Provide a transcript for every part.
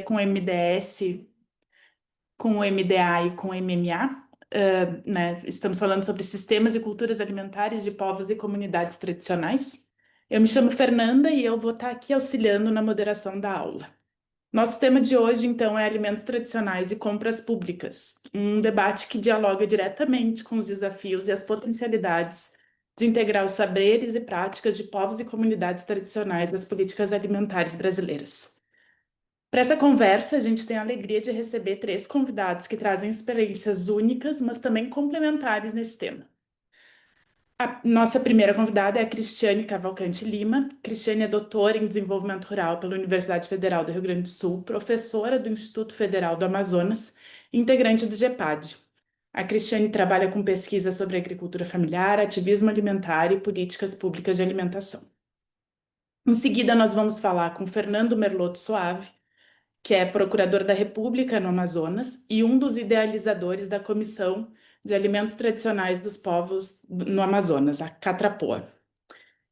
com o MDS, com o MDA e com o MMA. Né? Estamos falando sobre sistemas e culturas alimentares de povos e comunidades tradicionais. Eu me chamo Fernanda e eu vou estar aqui auxiliando na moderação da aula. Nosso tema de hoje, então, é alimentos tradicionais e compras públicas, um debate que dialoga diretamente com os desafios e as potencialidades de integrar os saberes e práticas de povos e comunidades tradicionais às políticas alimentares brasileiras. Para essa conversa, a gente tem a alegria de receber três convidados que trazem experiências únicas, mas também complementares nesse tema. A nossa primeira convidada é a Cristiane Cavalcante Lima. Cristiane é doutora em desenvolvimento rural pela Universidade Federal do Rio Grande do Sul, professora do Instituto Federal do Amazonas e integrante do GEPAD. A Cristiane trabalha com pesquisa sobre agricultura familiar, ativismo alimentar e políticas públicas de alimentação. Em seguida, nós vamos falar com Fernando Merlotto Soave, que é procurador da República no Amazonas e um dos idealizadores da Comissão de Alimentos Tradicionais dos Povos no Amazonas, a Catrapoa.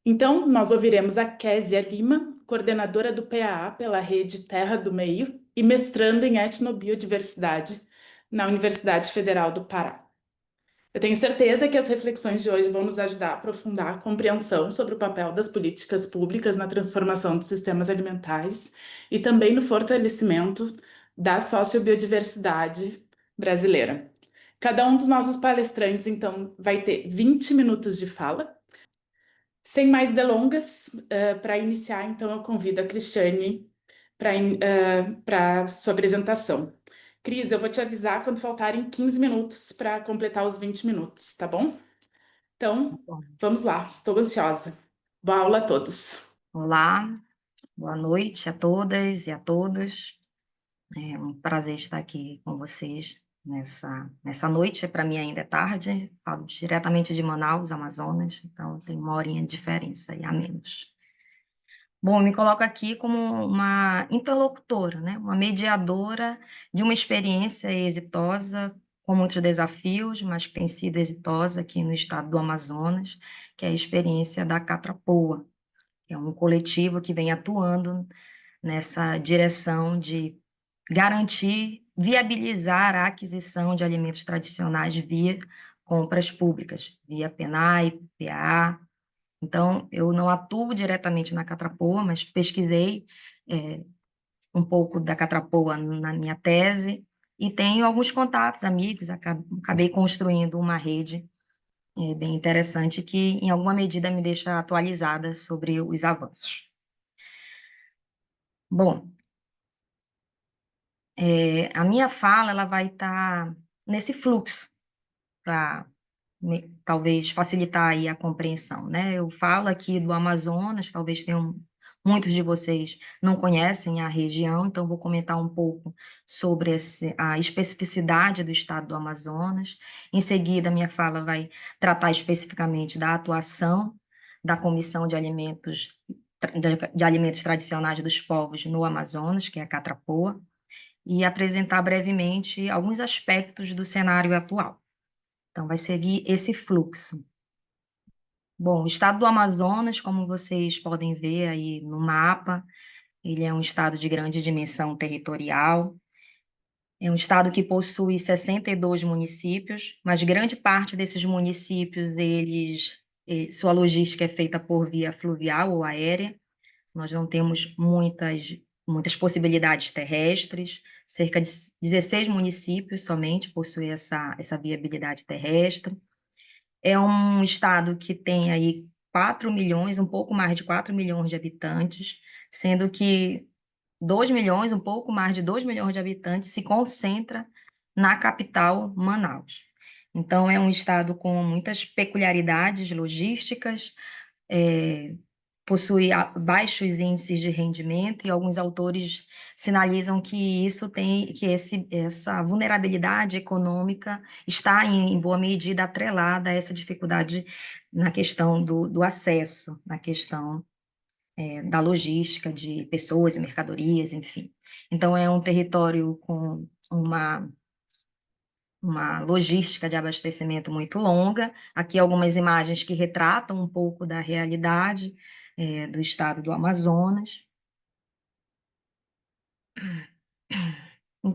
Então, nós ouviremos a Késia Lima, coordenadora do PAA pela Rede Terra do Meio e mestranda em etnobiodiversidade na Universidade Federal do Pará. Eu tenho certeza que as reflexões de hoje vão nos ajudar a aprofundar a compreensão sobre o papel das políticas públicas na transformação dos sistemas alimentares e também no fortalecimento da sociobiodiversidade brasileira. Cada um dos nossos palestrantes, então, vai ter 20 minutos de fala. Sem mais delongas, para iniciar, então, eu convido a Cristiane para sua apresentação. Cris, eu vou te avisar quando faltarem 15 minutos para completar os 20 minutos, tá bom? Então, Bom, vamos lá, estou ansiosa. Boa aula a todos. olá, boa noite a todas e a todos. É um prazer estar aqui com vocês nessa noite. Para mim ainda é tarde, falo diretamente de Manaus, Amazonas, então tem uma horinha de diferença e a menos. Bom, eu me coloco aqui como uma interlocutora, né? Uma mediadora de uma experiência exitosa, com muitos desafios, mas que tem sido exitosa aqui no estado do Amazonas, que é a experiência da Catrapoa. É um coletivo que vem atuando nessa direção de garantir, viabilizar a aquisição de alimentos tradicionais via compras públicas, via PNAE, PA. Então, eu não atuo diretamente na Catrapoa, mas pesquisei um pouco da Catrapoa na minha tese e tenho alguns contatos, amigos, acabei construindo uma rede bem interessante que, em alguma medida, me deixa atualizada sobre os avanços. Bom, a minha fala ela vai estar nesse fluxo para talvez facilitar aí a compreensão, né? Eu falo aqui do Amazonas, talvez tenham muitos de vocês não conhecem a região, então vou comentar um pouco sobre a especificidade do estado do Amazonas. Em seguida, minha fala vai tratar especificamente da atuação da Comissão de Alimentos Tradicionais dos Povos no Amazonas, que é a Catrapoa, e apresentar brevemente alguns aspectos do cenário atual. Então, vai seguir esse fluxo. Bom, o estado do Amazonas, como vocês podem ver aí no mapa, ele é um estado de grande dimensão territorial, é um estado que possui 62 municípios, mas grande parte desses municípios, sua logística é feita por via fluvial ou aérea. Nós não temos muitas possibilidades terrestres, cerca de 16 municípios somente possuem essa viabilidade terrestre. É um estado que tem aí 4 milhões, um pouco mais de 4 milhões de habitantes, sendo que 2 milhões, um pouco mais de 2 milhões de habitantes se concentra na capital, Manaus. Então, é um estado com muitas peculiaridades logísticas, possui baixos índices de rendimento e alguns autores sinalizam que essa vulnerabilidade econômica está em boa medida atrelada a essa dificuldade na questão do acesso, na questão da logística de pessoas e mercadorias, enfim. Então é um território com uma logística de abastecimento muito longa. Aqui algumas imagens que retratam um pouco da realidade do estado do Amazonas.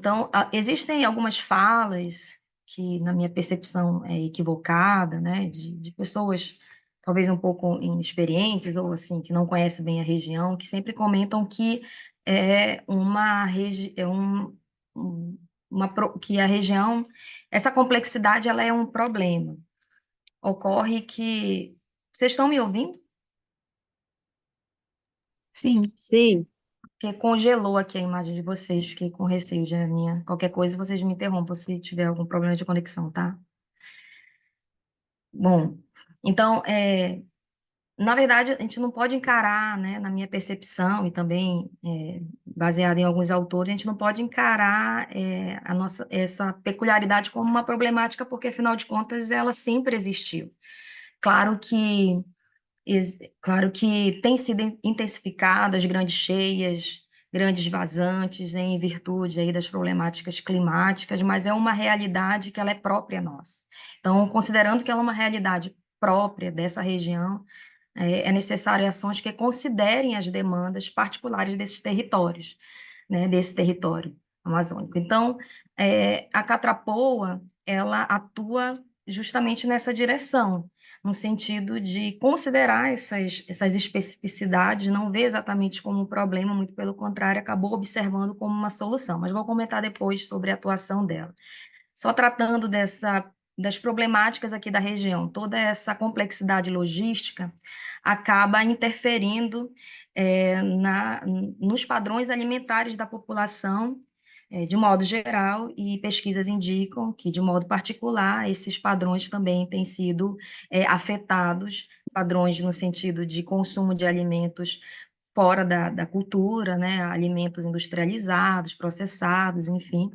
Então, existem algumas falas que, na minha percepção, é equivocada, né, de pessoas talvez um pouco inexperientes ou assim que não conhecem bem a região, que sempre comentam que é uma regi é um- que a região, essa complexidade, ela é um problema. Ocorre que vocês estão me ouvindo? Sim. Sim, Porque congelou aqui a imagem de vocês, fiquei com receio de a minha. Qualquer coisa, vocês me interrompam se tiver algum problema de conexão, tá? Bom, então, na verdade, a gente não pode encarar, né, na minha percepção e também baseada em alguns autores, a gente não pode encarar a nossa essa peculiaridade como uma problemática, porque afinal de contas ela sempre existiu. Claro que Claro que tem sido intensificadas grandes cheias, grandes vazantes em virtude aí das problemáticas climáticas, mas é uma realidade que ela é própria nossa. Então, considerando que ela é uma realidade própria dessa região, é necessário ações que considerem as demandas particulares desses territórios, né, desse território amazônico. Então, a Catrapoa, ela atua justamente nessa direção, no sentido de considerar essas especificidades, não ver exatamente como um problema, muito pelo contrário, acabou observando como uma solução. Mas vou comentar depois sobre a atuação dela. Só tratando das problemáticas aqui da região, toda essa complexidade logística acaba interferindo nos padrões alimentares da população, de modo geral, e pesquisas indicam que, de modo particular, esses padrões também têm sido afetados, padrões no sentido de consumo de alimentos fora da cultura, né, alimentos industrializados, processados, enfim,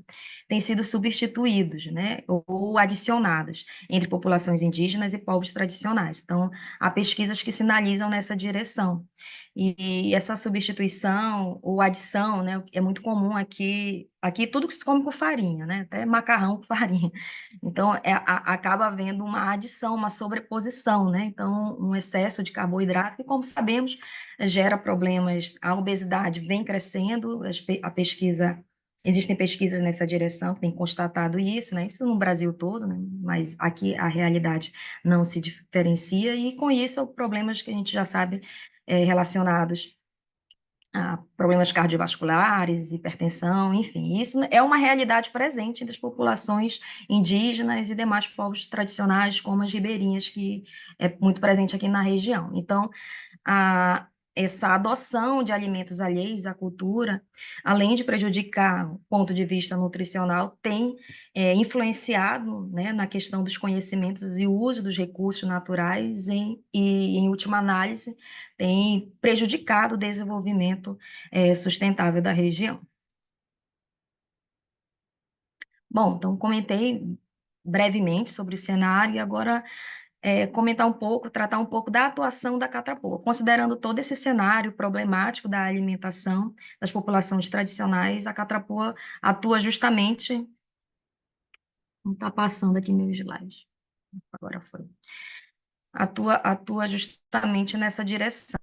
têm sido substituídos, né, ou adicionados entre populações indígenas e povos tradicionais. Então, há pesquisas que sinalizam nessa direção. E essa substituição ou adição, né, é muito comum aqui tudo que se come com farinha, né, até macarrão com farinha. Então, acaba havendo uma adição, uma sobreposição, né, então, um excesso de carboidrato, que, como sabemos, gera problemas, a obesidade vem crescendo, a pesquisa, existem pesquisas nessa direção que têm constatado isso, né? Isso no Brasil todo, né? Mas aqui a realidade não se diferencia, e com isso problemas que a gente já sabe relacionados a problemas cardiovasculares, hipertensão, enfim, isso é uma realidade presente entre as populações indígenas e demais povos tradicionais, como as ribeirinhas, que é muito presente aqui na região. Então, essa adoção de alimentos alheios à cultura, além de prejudicar o ponto de vista nutricional, tem influenciado, né, na questão dos conhecimentos e uso dos recursos naturais e, em última análise, tem prejudicado o desenvolvimento sustentável da região. Bom, então comentei brevemente sobre o cenário e agora comentar um pouco, tratar um pouco da atuação da Catrapoa. Considerando todo esse cenário problemático da alimentação das populações tradicionais, a Catrapoa atua justamente. Não está passando aqui meus slides. Agora foi. Atua justamente nessa direção.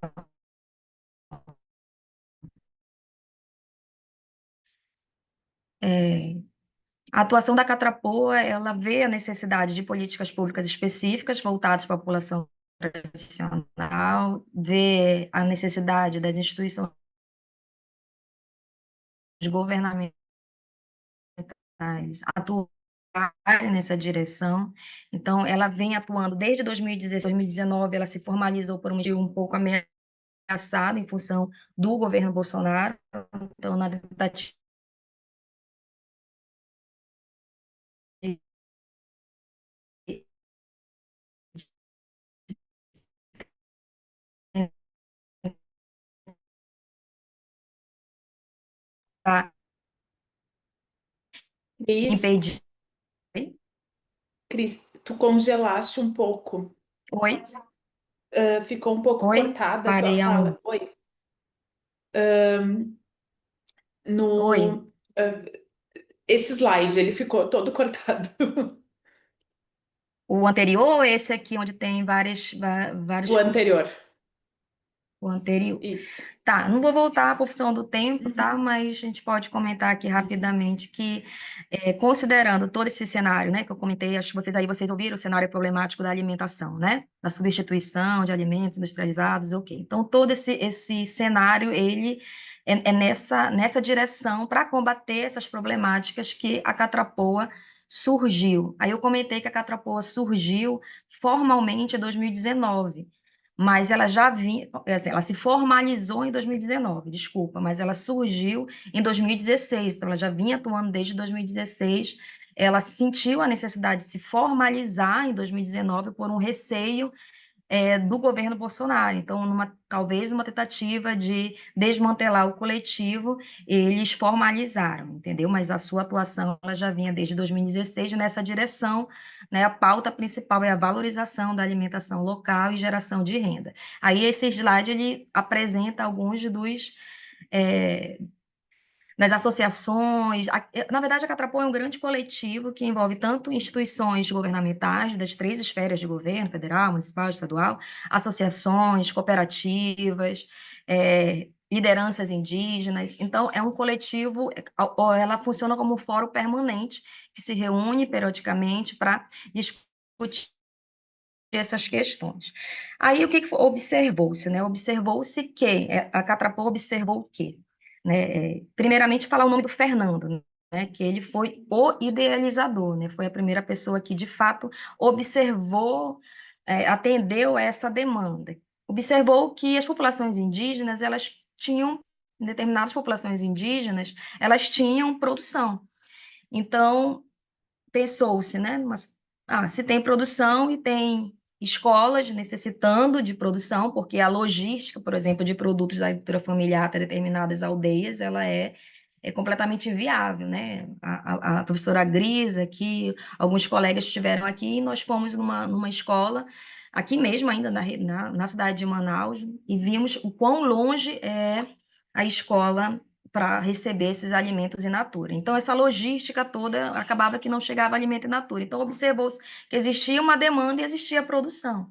A atuação da Catrapoa, ela vê a necessidade de políticas públicas específicas voltadas para a população tradicional, vê a necessidade das instituições governamentais atuarem nessa direção. Então, ela vem atuando desde 2016, 2019, ela se formalizou por um motivo um pouco ameaçado em função do governo Bolsonaro. Então, na tentativa de tentar Cris, impedir. Cris, tu congelaste um pouco. Oi, Ficou um pouco oi, cortada a tua parei aonde? fala. Oi. Oi, No, ah, esse slide, ele ficou todo cortado. o anterior ou esse aqui, onde tem vários O anterior. o anterior. Isso. Tá, não vou voltar por função do tempo, tá? Mas a gente pode comentar aqui rapidamente que, considerando todo esse cenário, né, que eu comentei, acho que vocês ouviram o cenário problemático da alimentação, né? Da substituição de alimentos industrializados, ok. Então, todo esse cenário, ele é nessa direção para combater essas problemáticas que a Catrapoa surgiu. Aí eu comentei que a Catrapoa surgiu formalmente em 2019, mas ela já vinha, ela se formalizou em 2019, desculpa, mas ela surgiu em 2016, então ela já vinha atuando desde 2016. Ela sentiu a necessidade de se formalizar em 2019 por um receio do governo Bolsonaro. Então, talvez uma tentativa de desmantelar o coletivo, eles formalizaram, entendeu? Mas a sua atuação ela já vinha desde 2016 nessa direção, né? A pauta principal é a valorização da alimentação local e geração de renda. Aí esse slide ele apresenta alguns é, das associações. Na verdade, a Catrapoa é um grande coletivo que envolve tanto instituições governamentais, das três esferas de governo, federal, municipal, estadual, associações, cooperativas, lideranças indígenas. Então, é um coletivo, ela funciona como um fórum permanente, que se reúne periodicamente para discutir essas questões. Aí, o que observou-se, né? Observou-se que a Catrapoa observou o quê? Né? Primeiramente, falar o nome do Fernando, né? Que ele foi o idealizador, né? Foi a primeira pessoa que, de fato, observou, atendeu a essa demanda. Observou que as populações indígenas, elas tinham, determinadas populações indígenas, elas tinham produção. Então, pensou-se, né? Se tem produção e tem escolas necessitando de produção, porque a logística, por exemplo, de produtos da agricultura familiar para determinadas aldeias, ela é completamente inviável, né? A professora Grisa aqui, alguns colegas estiveram aqui, e nós fomos numa escola, aqui mesmo ainda na cidade de Manaus, e vimos o quão longe é a escola para receber esses alimentos in natura. Então, essa logística toda acabava que não chegava alimento in natura. Então, observou-se que existia uma demanda e existia produção,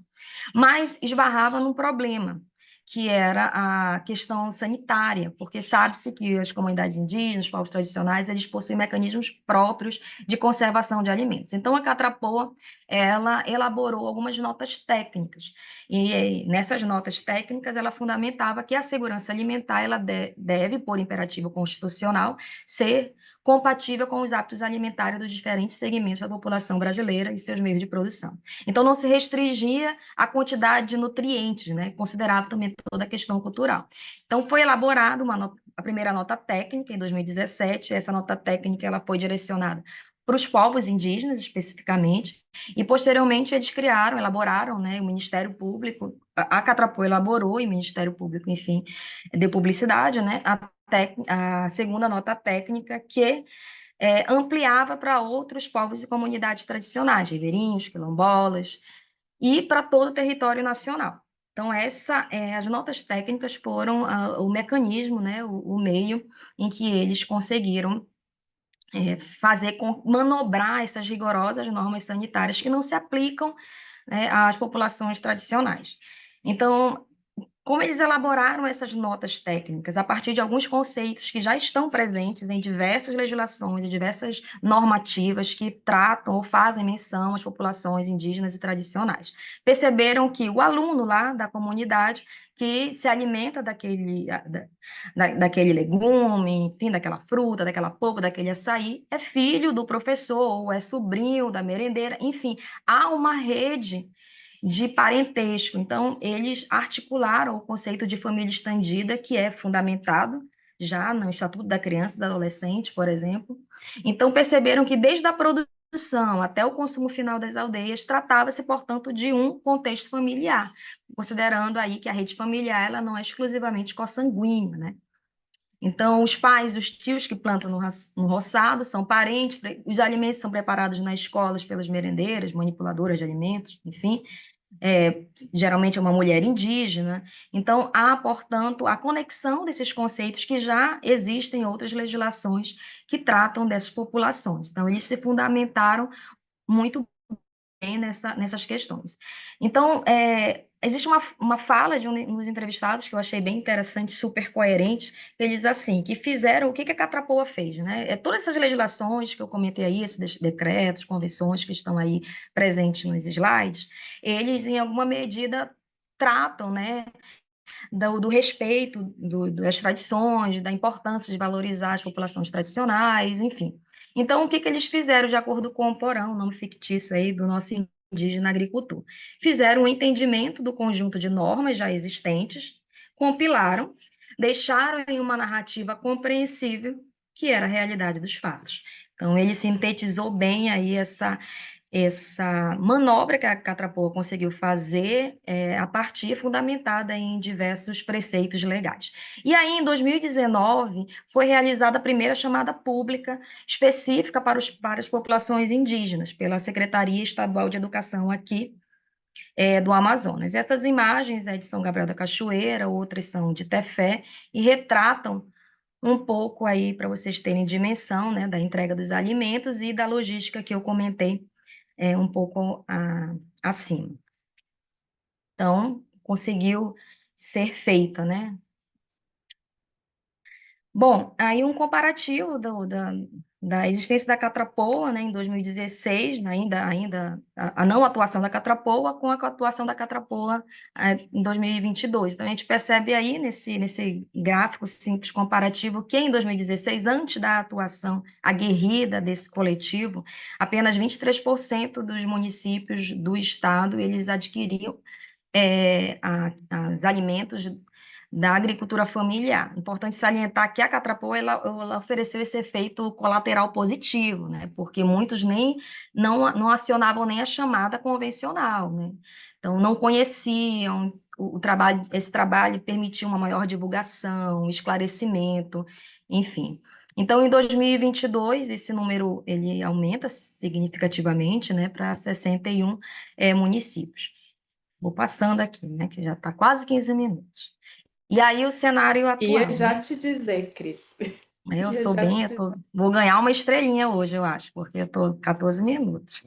mas esbarrava num problema, que era a questão sanitária, porque sabe-se que as comunidades indígenas, os povos tradicionais, eles possuem mecanismos próprios de conservação de alimentos. Então, a Catrapoa, ela elaborou algumas notas técnicas, e nessas notas técnicas, ela fundamentava que a segurança alimentar, ela deve, por imperativo constitucional, ser compatível com os hábitos alimentares dos diferentes segmentos da população brasileira e seus meios de produção. Então, não se restringia a quantidade de nutrientes, né? Considerava também toda a questão cultural. Então, foi elaborada a primeira nota técnica, em 2017. Essa nota técnica ela foi direcionada para os povos indígenas, especificamente, e, posteriormente, eles elaboraram, né, o Ministério Público, a Catrapoa elaborou, e o Ministério Público, enfim, deu publicidade, né, a segunda nota técnica, que ampliava para outros povos e comunidades tradicionais, ribeirinhos, quilombolas, e para todo o território nacional. Então, as notas técnicas foram o mecanismo, né, o meio em que eles conseguiram manobrar essas rigorosas normas sanitárias que não se aplicam, né, às populações tradicionais. Então, como eles elaboraram essas notas técnicas a partir de alguns conceitos que já estão presentes em diversas legislações e diversas normativas que tratam ou fazem menção às populações indígenas e tradicionais. Perceberam que o aluno lá da comunidade que se alimenta daquele legume, enfim, daquela fruta, daquela polpa, daquele açaí, é filho do professor, ou é sobrinho da merendeira, enfim, há uma rede de parentesco. Então, eles articularam o conceito de família estendida, que é fundamentado já no Estatuto da Criança e do Adolescente, por exemplo. Então, perceberam que desde a produção até o consumo final das aldeias, tratava-se, portanto, de um contexto familiar, considerando aí que a rede familiar ela não é exclusivamente consanguínea, né? Então, os pais, os tios que plantam no roçado são parentes, os alimentos são preparados nas escolas pelas merendeiras, manipuladoras de alimentos, enfim, geralmente é uma mulher indígena. Então, há, portanto, a conexão desses conceitos que já existem em outras legislações que tratam dessas populações. Então, eles se fundamentaram muito bem nessas questões. Então, existe uma fala de um dos entrevistados que eu achei bem interessante, super coerente, que ele diz assim, que fizeram, o que que a Catrapoa fez, né? Todas essas legislações que eu comentei aí, esses decretos, convenções que estão aí presentes nos slides, eles, em alguma medida, tratam, né, do respeito das tradições, da importância de valorizar as populações tradicionais, enfim. Então, o que que eles fizeram de acordo com o Porão, nome fictício aí do nosso indígena agricultor? Fizeram um entendimento do conjunto de normas já existentes, compilaram, deixaram em uma narrativa compreensível, que era a realidade dos fatos. Então, ele sintetizou bem aí essa manobra que a Catrapoa conseguiu fazer a partir fundamentada em diversos preceitos legais. E aí, em 2019, foi realizada a primeira chamada pública específica para as populações indígenas, pela Secretaria Estadual de Educação aqui do Amazonas. Essas imagens é de São Gabriel da Cachoeira, outras são de Tefé, e retratam um pouco aí para vocês terem dimensão, né, da entrega dos alimentos e da logística que eu comentei um pouco acima. Então, conseguiu ser feita, né? Bom, aí um comparativo da existência da Catrapoa, né, em 2016, né, ainda a não atuação da Catrapoa com a atuação da Catrapoa em 2022. Então, a gente percebe aí nesse gráfico simples comparativo que em 2016, antes da atuação aguerrida desse coletivo, apenas 23% dos municípios do estado eles adquiriam os alimentos da agricultura familiar. Importante salientar que a Catrapoa ela ofereceu esse efeito colateral positivo, né? Porque muitos não acionavam nem a chamada convencional, né? Então não conheciam o trabalho, esse trabalho permitiu uma maior divulgação, esclarecimento, enfim. Então, em 2022, esse número ele aumenta significativamente, né, para 61 municípios. Vou passando aqui, né, que já está quase 15 minutos. E aí o cenário Ia atual, já né? te dizer, Cris. Eu Ia sou já bem, te... vou ganhar uma estrelinha hoje, eu acho, porque eu estou 14 minutos.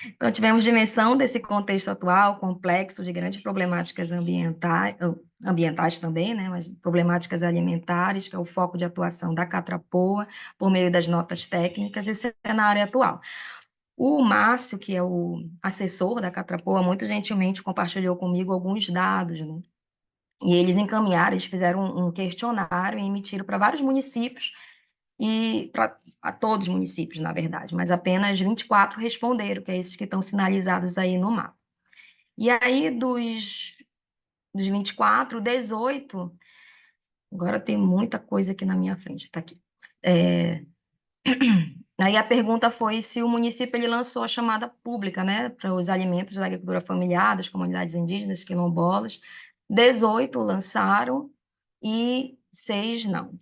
Então, tivemos dimensão desse contexto atual, complexo, de grandes problemáticas ambientais também, né? Mas problemáticas alimentares, que é o foco de atuação da Catrapoa, por meio das notas técnicas, e o cenário atual. O Márcio, que é o assessor da Catrapoa, muito gentilmente compartilhou comigo alguns dados, né? E eles encaminharam, eles fizeram um questionário e emitiram para vários municípios, e para todos os municípios, na verdade, mas apenas 24 responderam, que é esses que estão sinalizados aí no mapa. E aí, dos 24, 18, agora tem muita coisa aqui na minha frente, está aqui. Aí a pergunta foi se o município ele lançou a chamada pública, né, para os alimentos da agricultura familiar, das comunidades indígenas, quilombolas. 18 lançaram e 6 não.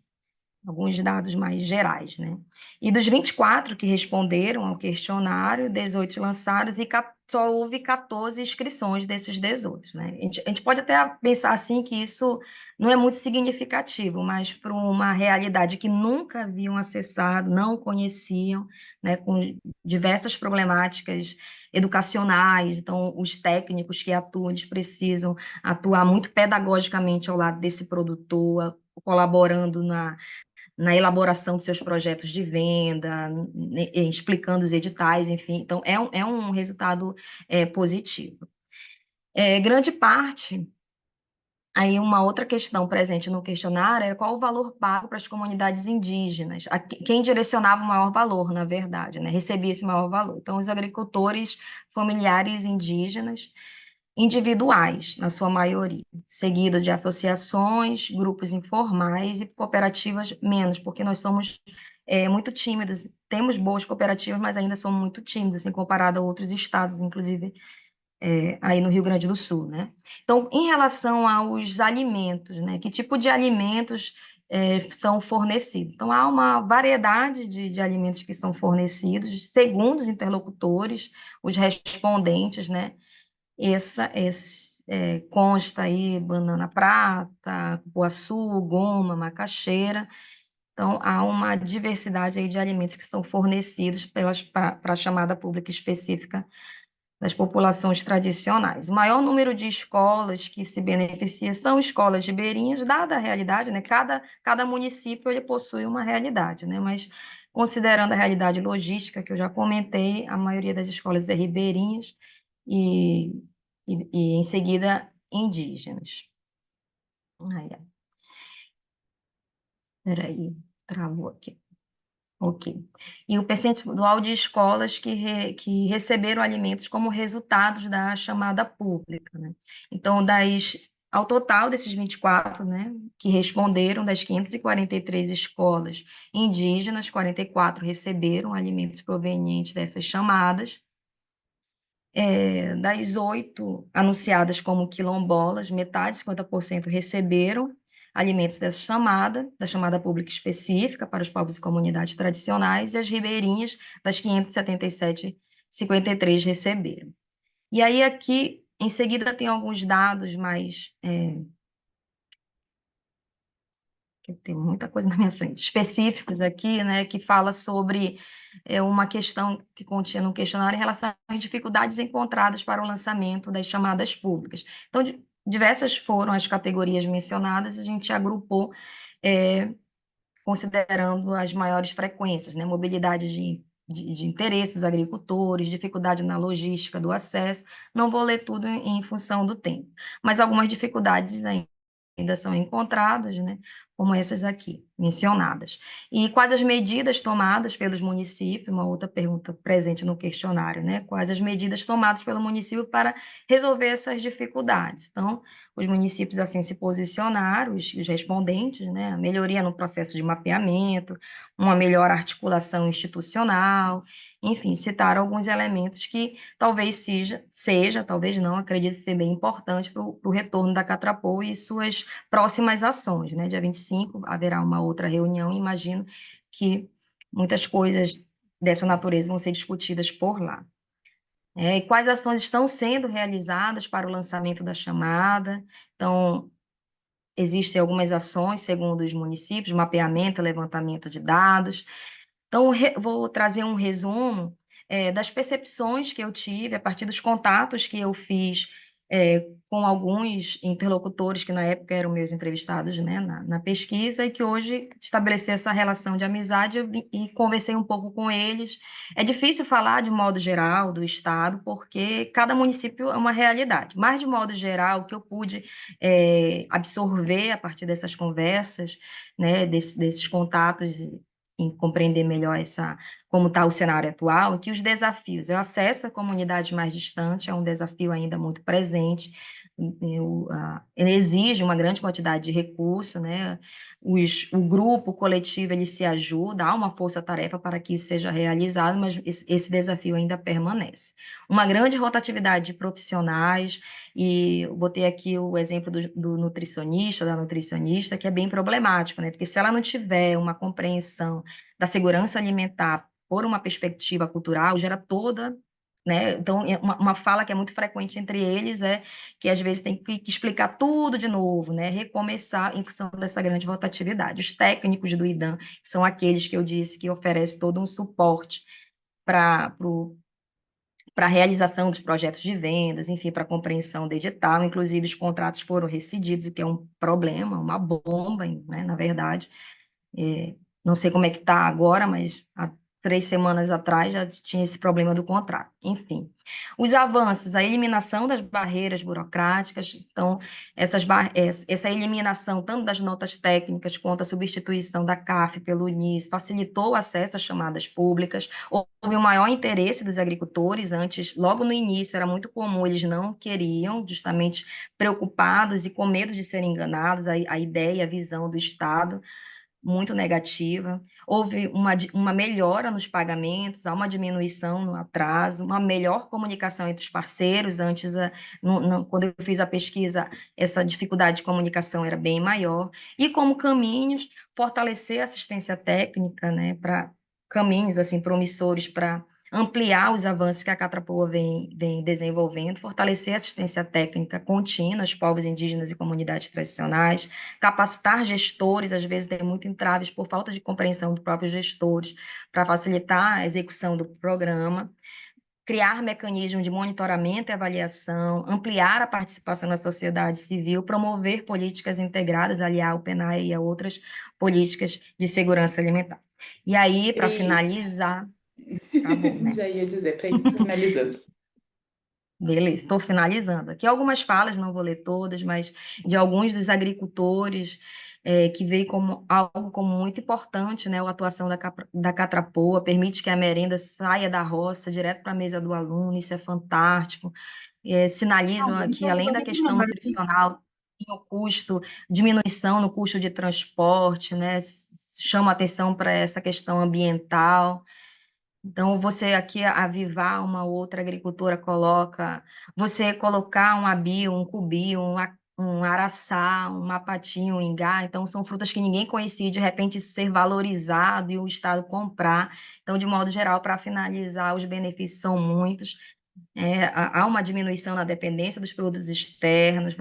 Alguns dados mais gerais, né? E dos 24 que responderam ao questionário, 18 lançaram e só houve 14 inscrições desses 18, né? A gente pode até pensar assim que isso não é muito significativo, mas para uma realidade que nunca haviam acessado, não conheciam, né, com diversas problemáticas educacionais, então os técnicos que atuam, eles precisam atuar muito pedagogicamente ao lado desse produtor, colaborando na elaboração de seus projetos de venda, explicando os editais, enfim. Então, é um resultado positivo. Grande parte, aí uma outra questão presente no questionário era qual o valor pago para as comunidades indígenas, quem direcionava o maior valor, na verdade, né, recebia esse maior valor. Então, os agricultores familiares indígenas, individuais, na sua maioria, seguido de associações, grupos informais e cooperativas menos, porque nós somos muito tímidos, temos boas cooperativas, mas ainda somos muito tímidos, assim, comparado a outros estados, inclusive aí no Rio Grande do Sul, né? Então, em relação aos alimentos, né? Que tipo de alimentos são fornecidos? Então, há uma variedade de alimentos que são fornecidos, segundo os interlocutores, os respondentes, né? Consta aí banana prata, cupuaçu, goma, macaxeira. Então, há uma diversidade aí de alimentos que são fornecidos para a chamada pública específica das populações tradicionais. O maior número de escolas que se beneficia são escolas ribeirinhas, dada a realidade, né? Cada município ele possui uma realidade, né? Mas considerando a realidade logística que eu já comentei, a maioria das escolas é ribeirinhas e, e em seguida indígenas. Ai, ai, peraí, travou aqui. Ok. E o percentual de escolas que receberam alimentos como resultados da chamada pública, né? Então, ao total desses 24, né, que responderam, das 543 escolas indígenas, 44 receberam alimentos provenientes dessas chamadas. Das 8 anunciadas como quilombolas, metade, 50%, receberam alimentos da chamada pública específica para os povos e comunidades tradicionais, e as ribeirinhas, das 577, 53 receberam. E aí aqui, em seguida, tem alguns dados mais que tem muita coisa na minha frente, específicos aqui, né, que fala sobre uma questão que continha no questionário em relação às dificuldades encontradas para o lançamento das chamadas públicas. Então, diversas foram as categorias mencionadas, a gente agrupou considerando as maiores frequências, né, mobilidade de interesse dos agricultores, dificuldade na logística do acesso. Não vou ler tudo em função do tempo, mas algumas dificuldades ainda são encontradas, né, como essas aqui, mencionadas. E quais as medidas tomadas pelos municípios, uma outra pergunta presente no questionário, né, quais as medidas tomadas pelo município para resolver essas dificuldades? Então, os municípios assim se posicionaram, os respondentes, né, a melhoria no processo de mapeamento, uma melhor articulação institucional, enfim, citaram alguns elementos que talvez seja, talvez não, acredito ser bem importante para o retorno da Catrapoa e suas próximas ações, né? Dia 25 haverá uma outra reunião, imagino que muitas coisas dessa natureza vão ser discutidas por lá. E quais ações estão sendo realizadas para o lançamento da chamada? Então, existem algumas ações, segundo os municípios, mapeamento, levantamento de dados. Então, vou trazer um resumo das percepções que eu tive a partir dos contatos que eu fiz com alguns interlocutores que na época eram meus entrevistados, né, na pesquisa, e que hoje estabeleci essa relação de amizade e conversei um pouco com eles. É difícil falar de modo geral do Estado, porque cada município é uma realidade, mas de modo geral, o que eu pude absorver a partir dessas conversas, né, desses contatos, em compreender melhor como está o cenário atual, e que os desafios, o acesso a comunidades mais distantes é um desafio ainda muito presente, ele exige uma grande quantidade de recursos, né? O grupo, o coletivo, ele se ajuda, há uma força-tarefa para que isso seja realizado, mas esse desafio ainda permanece. Uma grande rotatividade de profissionais, e eu botei aqui o exemplo do nutricionista, da nutricionista, que é bem problemático, né? Porque se ela não tiver uma compreensão da segurança alimentar por uma perspectiva cultural, gera toda, né? Então, uma fala que é muito frequente entre eles é que às vezes tem que explicar tudo de novo, né? Recomeçar em função dessa grande rotatividade. Os técnicos do IDAM são aqueles que eu disse que oferecem todo um suporte para a realização dos projetos de vendas, enfim, para a compreensão do edital. Inclusive, os contratos foram rescindidos, o que é um problema, uma bomba, né, na verdade. Não sei como é que está agora, mas há 3 semanas atrás já tinha esse problema do contrato. Enfim, os avanços, a eliminação das barreiras burocráticas, então, essa eliminação tanto das notas técnicas quanto a substituição da CAF pelo UNIS facilitou o acesso às chamadas públicas, houve um maior interesse dos agricultores. Antes, logo no início, era muito comum, eles não queriam, justamente preocupados e com medo de serem enganados, a ideia, a visão do Estado muito negativa. Houve uma melhora nos pagamentos, há uma diminuição no atraso, uma melhor comunicação entre os parceiros. Antes, quando eu fiz a pesquisa, essa dificuldade de comunicação era bem maior. E como caminhos, fortalecer a assistência técnica, né, para caminhos assim promissores para ampliar os avanços que a Catrapoa vem desenvolvendo, fortalecer a assistência técnica contínua aos povos indígenas e comunidades tradicionais, capacitar gestores, às vezes tem muito entraves por falta de compreensão dos próprios gestores, para facilitar a execução do programa, criar mecanismos de monitoramento e avaliação, ampliar a participação da sociedade civil, promover políticas integradas, aliar o PNAE e a outras políticas de segurança alimentar. E aí, para Cris, finalizar, acabou, né? já ia dizer, para ir finalizando. Beleza, estou finalizando. Aqui algumas falas, não vou ler todas, mas de alguns dos agricultores que veio como algo como muito importante, né? A atuação da Catrapoa permite que a merenda saia da roça direto para a mesa do aluno, isso é fantástico. Sinalizam aqui, além da questão nutricional, tem o custo, diminuição no custo de transporte, né? Chama atenção para essa questão ambiental. Então, você aqui, avivar uma outra agricultora, você colocar um abio, um cubio, um araçá, um mapatinho, um ingá, então são frutas que ninguém conhecia, e de repente isso ser valorizado e o Estado comprar. Então, de modo geral, para finalizar, os benefícios são muitos. Há uma diminuição na dependência dos produtos externos,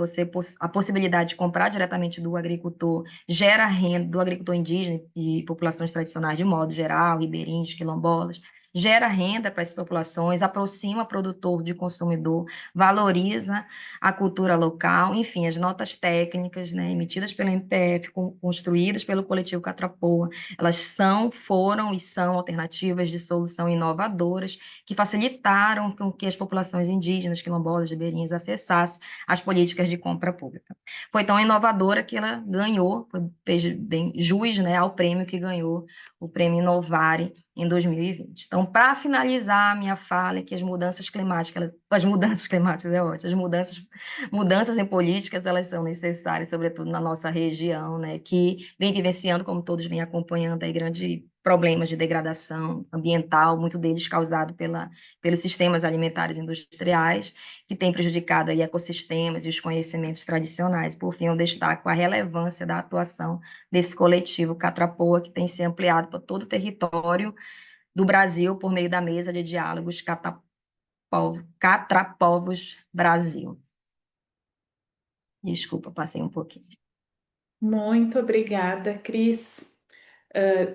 a possibilidade de comprar diretamente do agricultor gera renda do agricultor indígena e populações tradicionais de modo geral, ribeirinhos, quilombolas, gera renda para essas populações, aproxima produtor de consumidor, valoriza a cultura local, enfim, as notas técnicas, né, emitidas pela MPF, construídas pelo coletivo Catrapoa, elas foram e são alternativas de solução inovadoras que facilitaram com que as populações indígenas, quilombolas, ribeirinhas acessassem as políticas de compra pública. Foi tão inovadora que ela ganhou, fez bem jus, né, ao prêmio que ganhou, o prêmio Inovare em 2020. Então, para finalizar a minha fala, é que as mudanças climáticas é ótimo, mudanças em políticas, elas são necessárias, sobretudo na nossa região, né, que vem vivenciando, como todos vêm acompanhando, aí, grande problemas de degradação ambiental, muito deles causado pelos sistemas alimentares industriais, que têm prejudicado aí ecossistemas e os conhecimentos tradicionais. Por fim, eu destaco a relevância da atuação desse coletivo Catrapoa, que tem se ampliado para todo o território do Brasil por meio da mesa de diálogos Catrapovos Brasil. Desculpa, passei um pouquinho. Muito obrigada, Cris.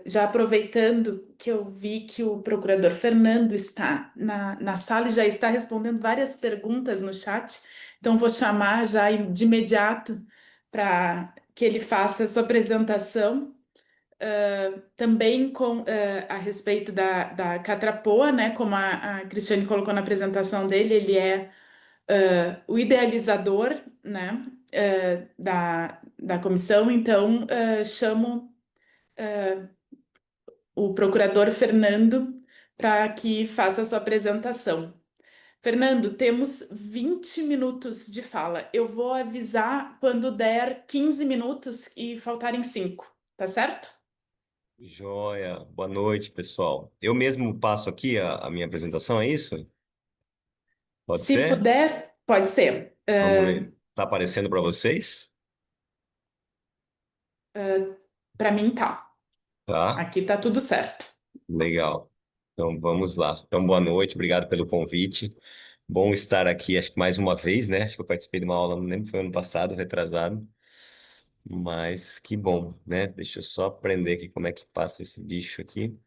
Já aproveitando que eu vi que o procurador Fernando está na sala e já está respondendo várias perguntas no chat, então vou chamar já de imediato para que ele faça a sua apresentação, também a respeito da Catrapoa, né? Como a Cristiane colocou na apresentação dele, ele é o idealizador, né? Da comissão, então chamo o procurador Fernando para que faça a sua apresentação. Fernando, temos 20 minutos de fala. Eu vou avisar quando der 15 minutos e faltarem 5, tá certo? Joia, boa noite, pessoal. Eu mesmo passo aqui a minha apresentação, é isso? Pode Se ser? puder, pode ser. Vamos ver. Tá aparecendo para vocês? Para mim tá. Tá, Aqui tá tudo certo. legal. Então vamos lá. Então, boa noite, obrigado pelo convite. Bom estar aqui, acho que mais uma vez, né? Acho que eu participei de uma aula, não lembro, foi ano passado, retrasado. Mas que bom, né? Deixa eu só aprender aqui como é que passa esse bicho aqui.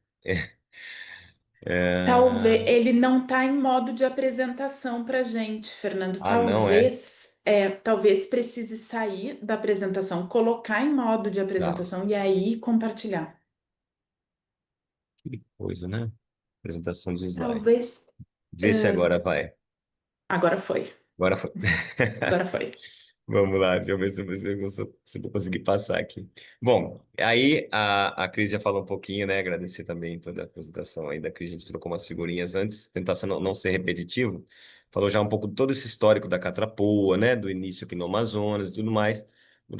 Talvez É... ele não tá em modo de apresentação para gente, Fernando. Ah, não é? Talvez precise sair da apresentação, colocar em modo de Tá. apresentação e aí compartilhar. Que coisa, né? Apresentação de slide. Talvez. Vê se eh, agora vai. Agora foi. Agora foi. Agora foi. Vamos lá, deixa eu ver se eu vou conseguir passar aqui. Bom, aí a Cris já falou um pouquinho, né? Agradecer também toda a apresentação aí da Cris, a gente trocou umas figurinhas antes, tentar não ser repetitivo. Falou já um pouco de todo esse histórico da Catrapoa, né? Do início aqui no Amazonas e tudo mais. Vou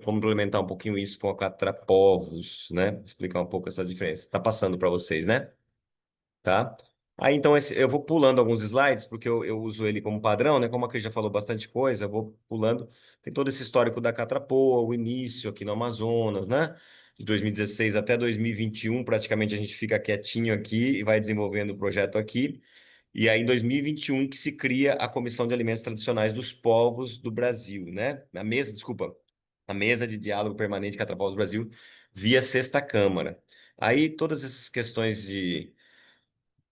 complementar um pouquinho isso com a Catrapovos, né? Explicar um pouco essa diferença. Tá passando para vocês, né? Tá? Aí então eu vou pulando alguns slides, porque eu uso ele como padrão, né? Como a Cris já falou bastante coisa, eu vou pulando. Tem todo esse histórico da Catrapoa, o início aqui no Amazonas, né? De 2016 até 2021, praticamente a gente fica quietinho aqui e vai desenvolvendo o projeto aqui. E aí, em 2021, que se cria a Comissão de Alimentos Tradicionais dos Povos do Brasil, né? A mesa de diálogo permanente Catrapovos do Brasil, via Sexta Câmara. Aí, todas essas questões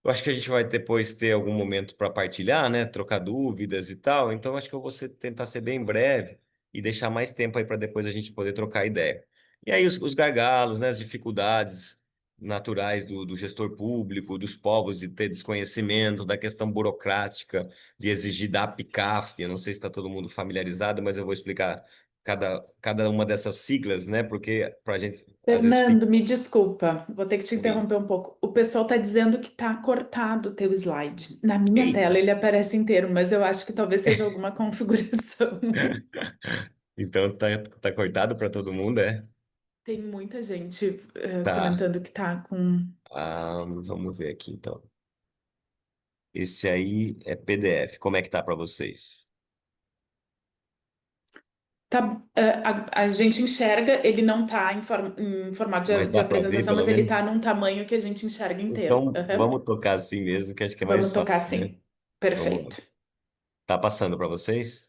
eu acho que a gente vai depois ter algum momento para partilhar, né? Trocar dúvidas e tal. Então, acho que eu vou tentar ser bem breve e deixar mais tempo aí para depois a gente poder trocar ideia. E aí, os gargalos, né? As dificuldades naturais do gestor público, dos povos de ter desconhecimento, da questão burocrática, de exigir da APICAF. Eu não sei se está todo mundo familiarizado, mas eu vou explicar cada uma dessas siglas, né? Porque para a gente, às vezes, fica. Fernando, me desculpa, vou ter que te Oi. interromper um pouco. O pessoal está dizendo que está cortado o teu slide. Na minha tela Eita! ele aparece inteiro, mas eu acho que talvez seja alguma configuração. Então tá cortado para todo mundo, é? Tem muita gente Tá. comentando que tá com. Vamos ver aqui então. Esse aí é PDF. Como é que tá para vocês? Tá, a gente enxerga, ele não tá em formato Mas de dá para ver, apresentação, pelo mas ele menos? tá num tamanho que a gente enxerga inteiro. Então Aham. vamos tocar assim mesmo, que acho que é Vamos mais tocar fácil, né? assim. Vamos lá. Perfeito. Tá passando para vocês?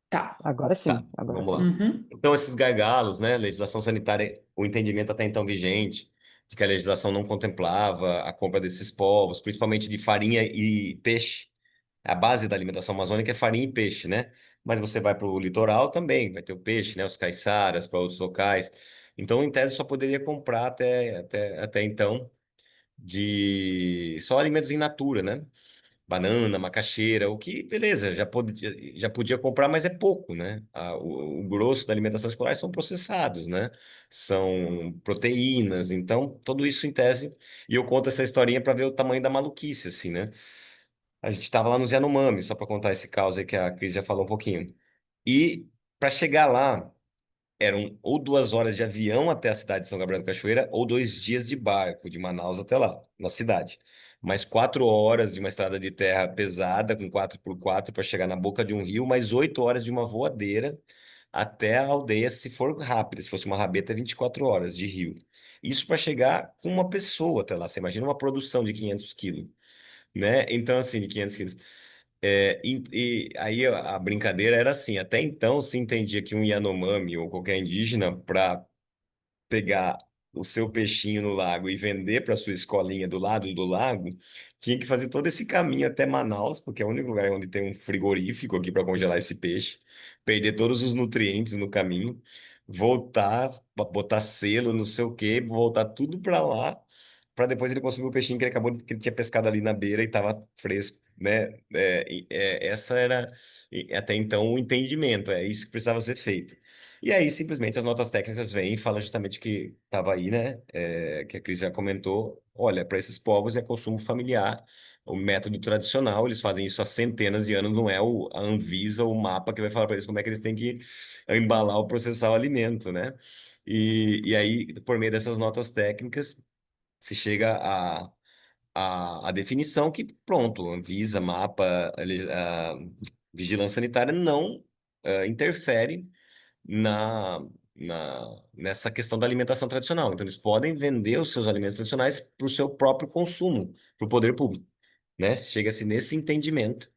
Tá. Agora Tá, sim, agora vamos sim. lá. Uhum. Então, esses gargalos, né? Legislação sanitária, o entendimento até então vigente de que a legislação não contemplava a compra desses povos, principalmente de farinha e peixe. A base da alimentação amazônica é farinha e peixe, né? Mas você vai para o litoral também, vai ter o peixe, né? Os caiçaras para outros locais. Então, em tese, só poderia comprar até então de só alimentos in natura, né? Banana, macaxeira, o que, beleza, já podia comprar, mas é pouco, né? O grosso da alimentação escolar são processados, né? São proteínas, então tudo isso em tese. E eu conto essa historinha para ver o tamanho da maluquice, assim, né? A gente estava lá nos Yanomami, só para contar esse caos aí que a Cris já falou um pouquinho. E para chegar lá, eram ou 2 horas de avião até a cidade de São Gabriel do Cachoeira, ou 2 dias de barco de Manaus até lá, na cidade. Mais 4 horas de uma estrada de terra pesada, com 4x4 para chegar na boca de um rio, mais 8 horas de uma voadeira até a aldeia, se for rápido, se fosse uma rabeta, 24 horas de rio. Isso para chegar com uma pessoa até lá. Você imagina uma produção de 500 quilos, né? Então, assim, de 500 quilos. E aí a brincadeira era assim, até então se entendia que um Yanomami ou qualquer indígena, para pegar o seu peixinho no lago e vender para sua escolinha do lado do lago, tinha que fazer todo esse caminho até Manaus, porque é o único lugar onde tem um frigorífico aqui para congelar esse peixe, perder todos os nutrientes no caminho, voltar, botar selo, não sei o quê, voltar tudo para lá, para depois ele consumir o peixinho que ele acabou que ele tinha pescado ali na beira e estava fresco, né? Essa era até então o entendimento, é isso que precisava ser feito. E aí, simplesmente, as notas técnicas vêm e falam justamente que estava aí, né? Que a Cris já comentou. Olha, para esses povos é consumo familiar, o método tradicional, eles fazem isso há centenas de anos, não é a Anvisa, o mapa que vai falar para eles como é que eles têm que embalar ou processar o alimento, né? E aí, por meio dessas notas técnicas, se chega a definição que, pronto, Anvisa, mapa, vigilância sanitária não interfere nessa questão da alimentação tradicional. Então, eles podem vender os seus alimentos tradicionais para o seu próprio consumo, para o poder público, né? Chega-se nesse entendimento,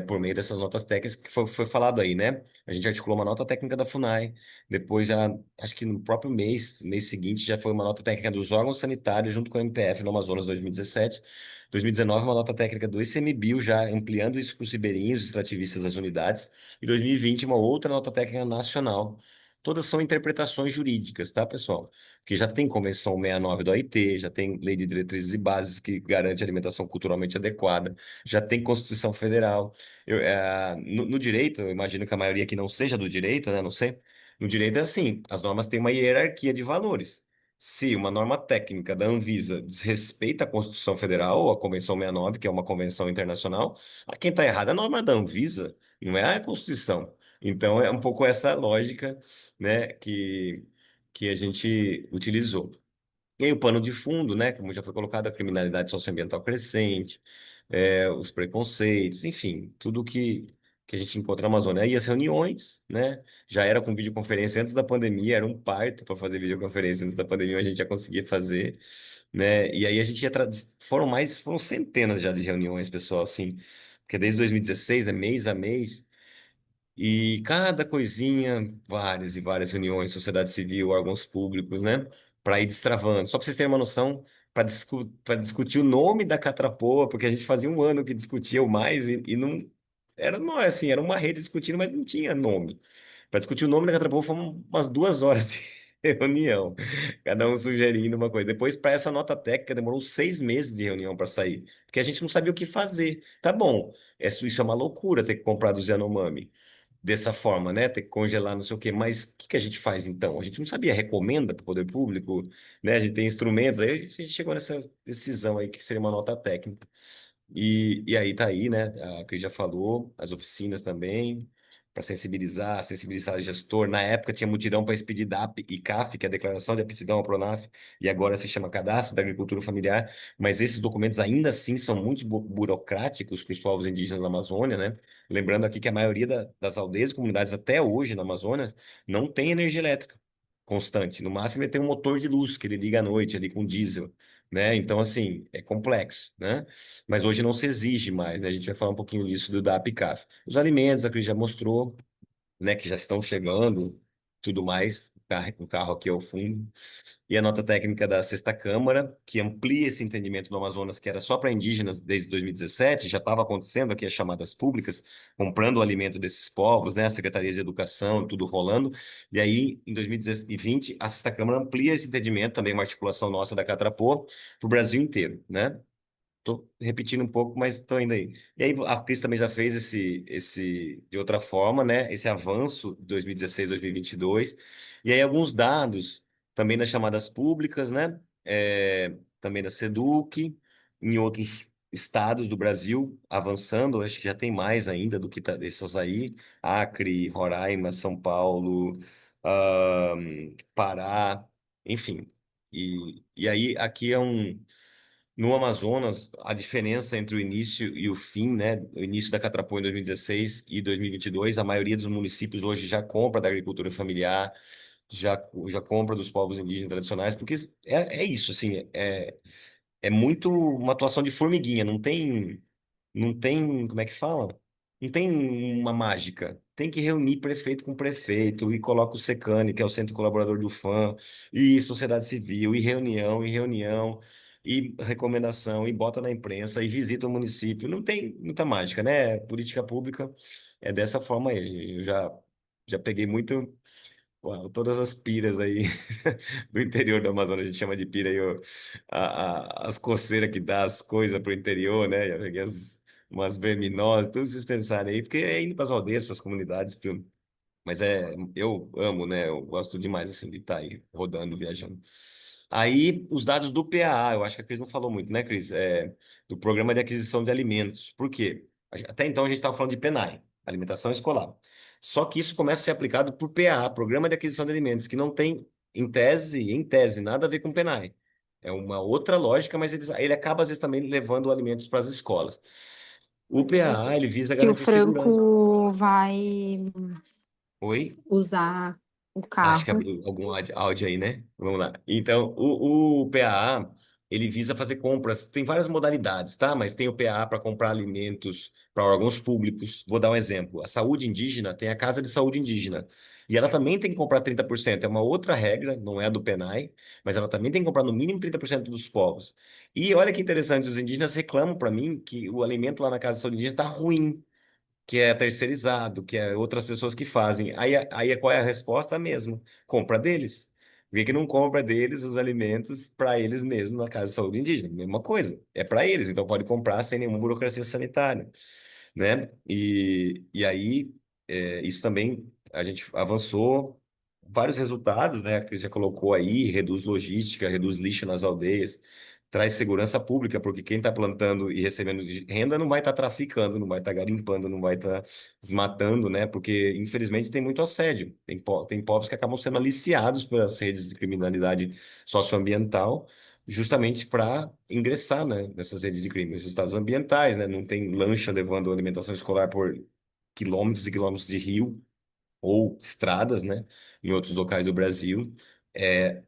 por meio dessas notas técnicas que foi falado aí, né? A gente articulou uma nota técnica da FUNAI, depois já, acho que no próprio mês seguinte, já foi uma nota técnica dos órgãos sanitários junto com o MPF no Amazonas 2017. 2019, uma nota técnica do ICMBio, já ampliando isso para os ribeirinhos, extrativistas das unidades. E 2020, uma outra nota técnica nacional. Todas são interpretações jurídicas, tá, pessoal? Porque já tem Convenção 69 da OIT, já tem Lei de Diretrizes e Bases que garante alimentação culturalmente adequada, já tem Constituição Federal. No direito, eu imagino que a maioria aqui não seja do direito, né? Não sei. No direito é assim, as normas têm uma hierarquia de valores. Se uma norma técnica da Anvisa desrespeita a Constituição Federal ou a Convenção 69, que é uma convenção internacional, quem está errado é a norma da Anvisa, não é a Constituição. Então é um pouco essa lógica, né, que a gente utilizou. E aí o pano de fundo, né, como já foi colocado, a criminalidade socioambiental crescente, os preconceitos, enfim, tudo que a gente encontra na Amazônia. Aí as reuniões, né, já era com videoconferência antes da pandemia, era um parto para fazer videoconferência antes da pandemia, a gente já conseguia fazer, né, e aí a gente foram centenas já de reuniões, pessoal, assim, porque desde 2016, né, mês a mês, e cada coisinha, várias e várias reuniões, sociedade civil, órgãos públicos, né? Para ir destravando. Só para vocês terem uma noção, para discutir o nome da catrapoa, porque a gente fazia um ano que discutia o mais e não era não assim, era uma rede discutindo, mas não tinha nome. Para discutir o nome da catrapoa foi umas 2 horas de reunião, cada um sugerindo uma coisa. Depois, para essa nota técnica, demorou 6 meses de reunião para sair, porque a gente não sabia o que fazer. Tá bom, isso é uma loucura ter que comprar do Yanomami dessa forma, né? Ter que congelar, não sei o quê. Mas o que que a gente faz então? A gente não sabia, recomenda para o poder público, né? A gente tem instrumentos, aí a gente chegou nessa decisão aí que seria uma nota técnica. E aí tá aí, né? A Cris já falou, as oficinas também, para sensibilizar o gestor. Na época tinha mutirão para expedir DAP e CAF, que é a Declaração de Aptidão ao Pronaf, e agora se chama Cadastro da Agricultura Familiar, mas esses documentos ainda assim são muito burocráticos para os povos indígenas da Amazônia, né? Lembrando aqui que a maioria das aldeias e comunidades até hoje na Amazônia não tem energia elétrica constante. No máximo ele tem um motor de luz que ele liga à noite ali com diesel, né? Então, assim, é complexo, né? Mas hoje não se exige mais, né? A gente vai falar um pouquinho disso do DAP-CAF. Os alimentos, a Cris já mostrou, né, que já estão chegando, tudo mais, o carro aqui ao fundo. E a nota técnica da Sexta Câmara, que amplia esse entendimento do Amazonas, que era só para indígenas desde 2017, já estava acontecendo aqui as chamadas públicas, comprando o alimento desses povos, né, a Secretaria de Educação, tudo rolando. E aí, em 2020, a Sexta Câmara amplia esse entendimento, também uma articulação nossa da Catrapo, para o Brasil inteiro, né? Tô repetindo um pouco, mas tô indo aí. E aí a Cris também já fez esse de outra forma, né? Esse avanço de 2016, 2022. E aí alguns dados também das chamadas públicas, né? Também da SEDUC, em outros estados do Brasil, avançando. Acho que já tem mais ainda do que essas aí. Acre, Roraima, São Paulo, Pará, enfim. E aí aqui é um no Amazonas, a diferença entre o início e o fim, né? O início da Catrapoa em 2016 e 2022, a maioria dos municípios hoje já compra da agricultura familiar, já compra dos povos indígenas tradicionais, porque é isso, assim, é muito uma atuação de formiguinha, não tem, como é que fala? Não tem uma mágica. Tem que reunir prefeito com prefeito e coloca o SECANE, que é o Centro Colaborador do FAM, e sociedade civil, e reunião, e recomendação, e bota na imprensa, e visita o município. Não tem muita mágica, né? Política pública é dessa forma aí. Eu já peguei muito. Uau, todas as piras aí do interior do Amazonas, a gente chama de pira aí, as coceiras que dá as coisas pro interior, né? Já peguei umas verminoses, tudo vocês pensarem aí, porque é indo para as aldeias, para as comunidades, mas eu amo, né? Eu gosto demais assim de estar aí rodando, viajando. Aí, os dados do PAA, eu acho que a Cris não falou muito, né, Cris? Do Programa de Aquisição de Alimentos. Por quê? Até então a gente estava falando de PNAE, Alimentação Escolar. Só que isso começa a ser aplicado por PAA, Programa de Aquisição de Alimentos, que não tem, em tese, nada a ver com PNAE. É uma outra lógica, mas ele acaba, às vezes, também levando alimentos para as escolas. O PAA, ele visa Se o garantir segurança. Franco vai Oi? usar o Acho que carro. abriu algum áudio aí, né? Vamos lá. Então, o PAA, ele visa fazer compras. Tem várias modalidades, tá? Mas tem o PAA para comprar alimentos para órgãos públicos. Vou dar um exemplo. A saúde indígena tem a Casa de Saúde Indígena. E ela também tem que comprar 30%. É uma outra regra, não é a do PNAE, mas ela também tem que comprar no mínimo 30% dos povos. E olha que interessante, os indígenas reclamam para mim que o alimento lá na Casa de Saúde Indígena está ruim, que é terceirizado, que é outras pessoas que fazem. Aí qual é a resposta? A mesma. Compra deles. Por que que não compra deles os alimentos para eles mesmos na Casa de Saúde Indígena? Mesma coisa. É para eles, então pode comprar sem nenhuma burocracia sanitária, né? E aí, isso também, a gente avançou vários resultados, né? Que já colocou aí, reduz logística, reduz lixo nas aldeias, traz segurança pública, porque quem está plantando e recebendo de renda não vai estar traficando, não vai estar garimpando, não vai estar desmatando, né? Porque, infelizmente, tem muito assédio. Tem povos que acabam sendo aliciados pelas redes de criminalidade socioambiental, justamente para ingressar, né, nessas redes de crime. Os resultados ambientais, né? Não tem lancha levando alimentação escolar por quilômetros e quilômetros de rio ou estradas, né, em outros locais do Brasil.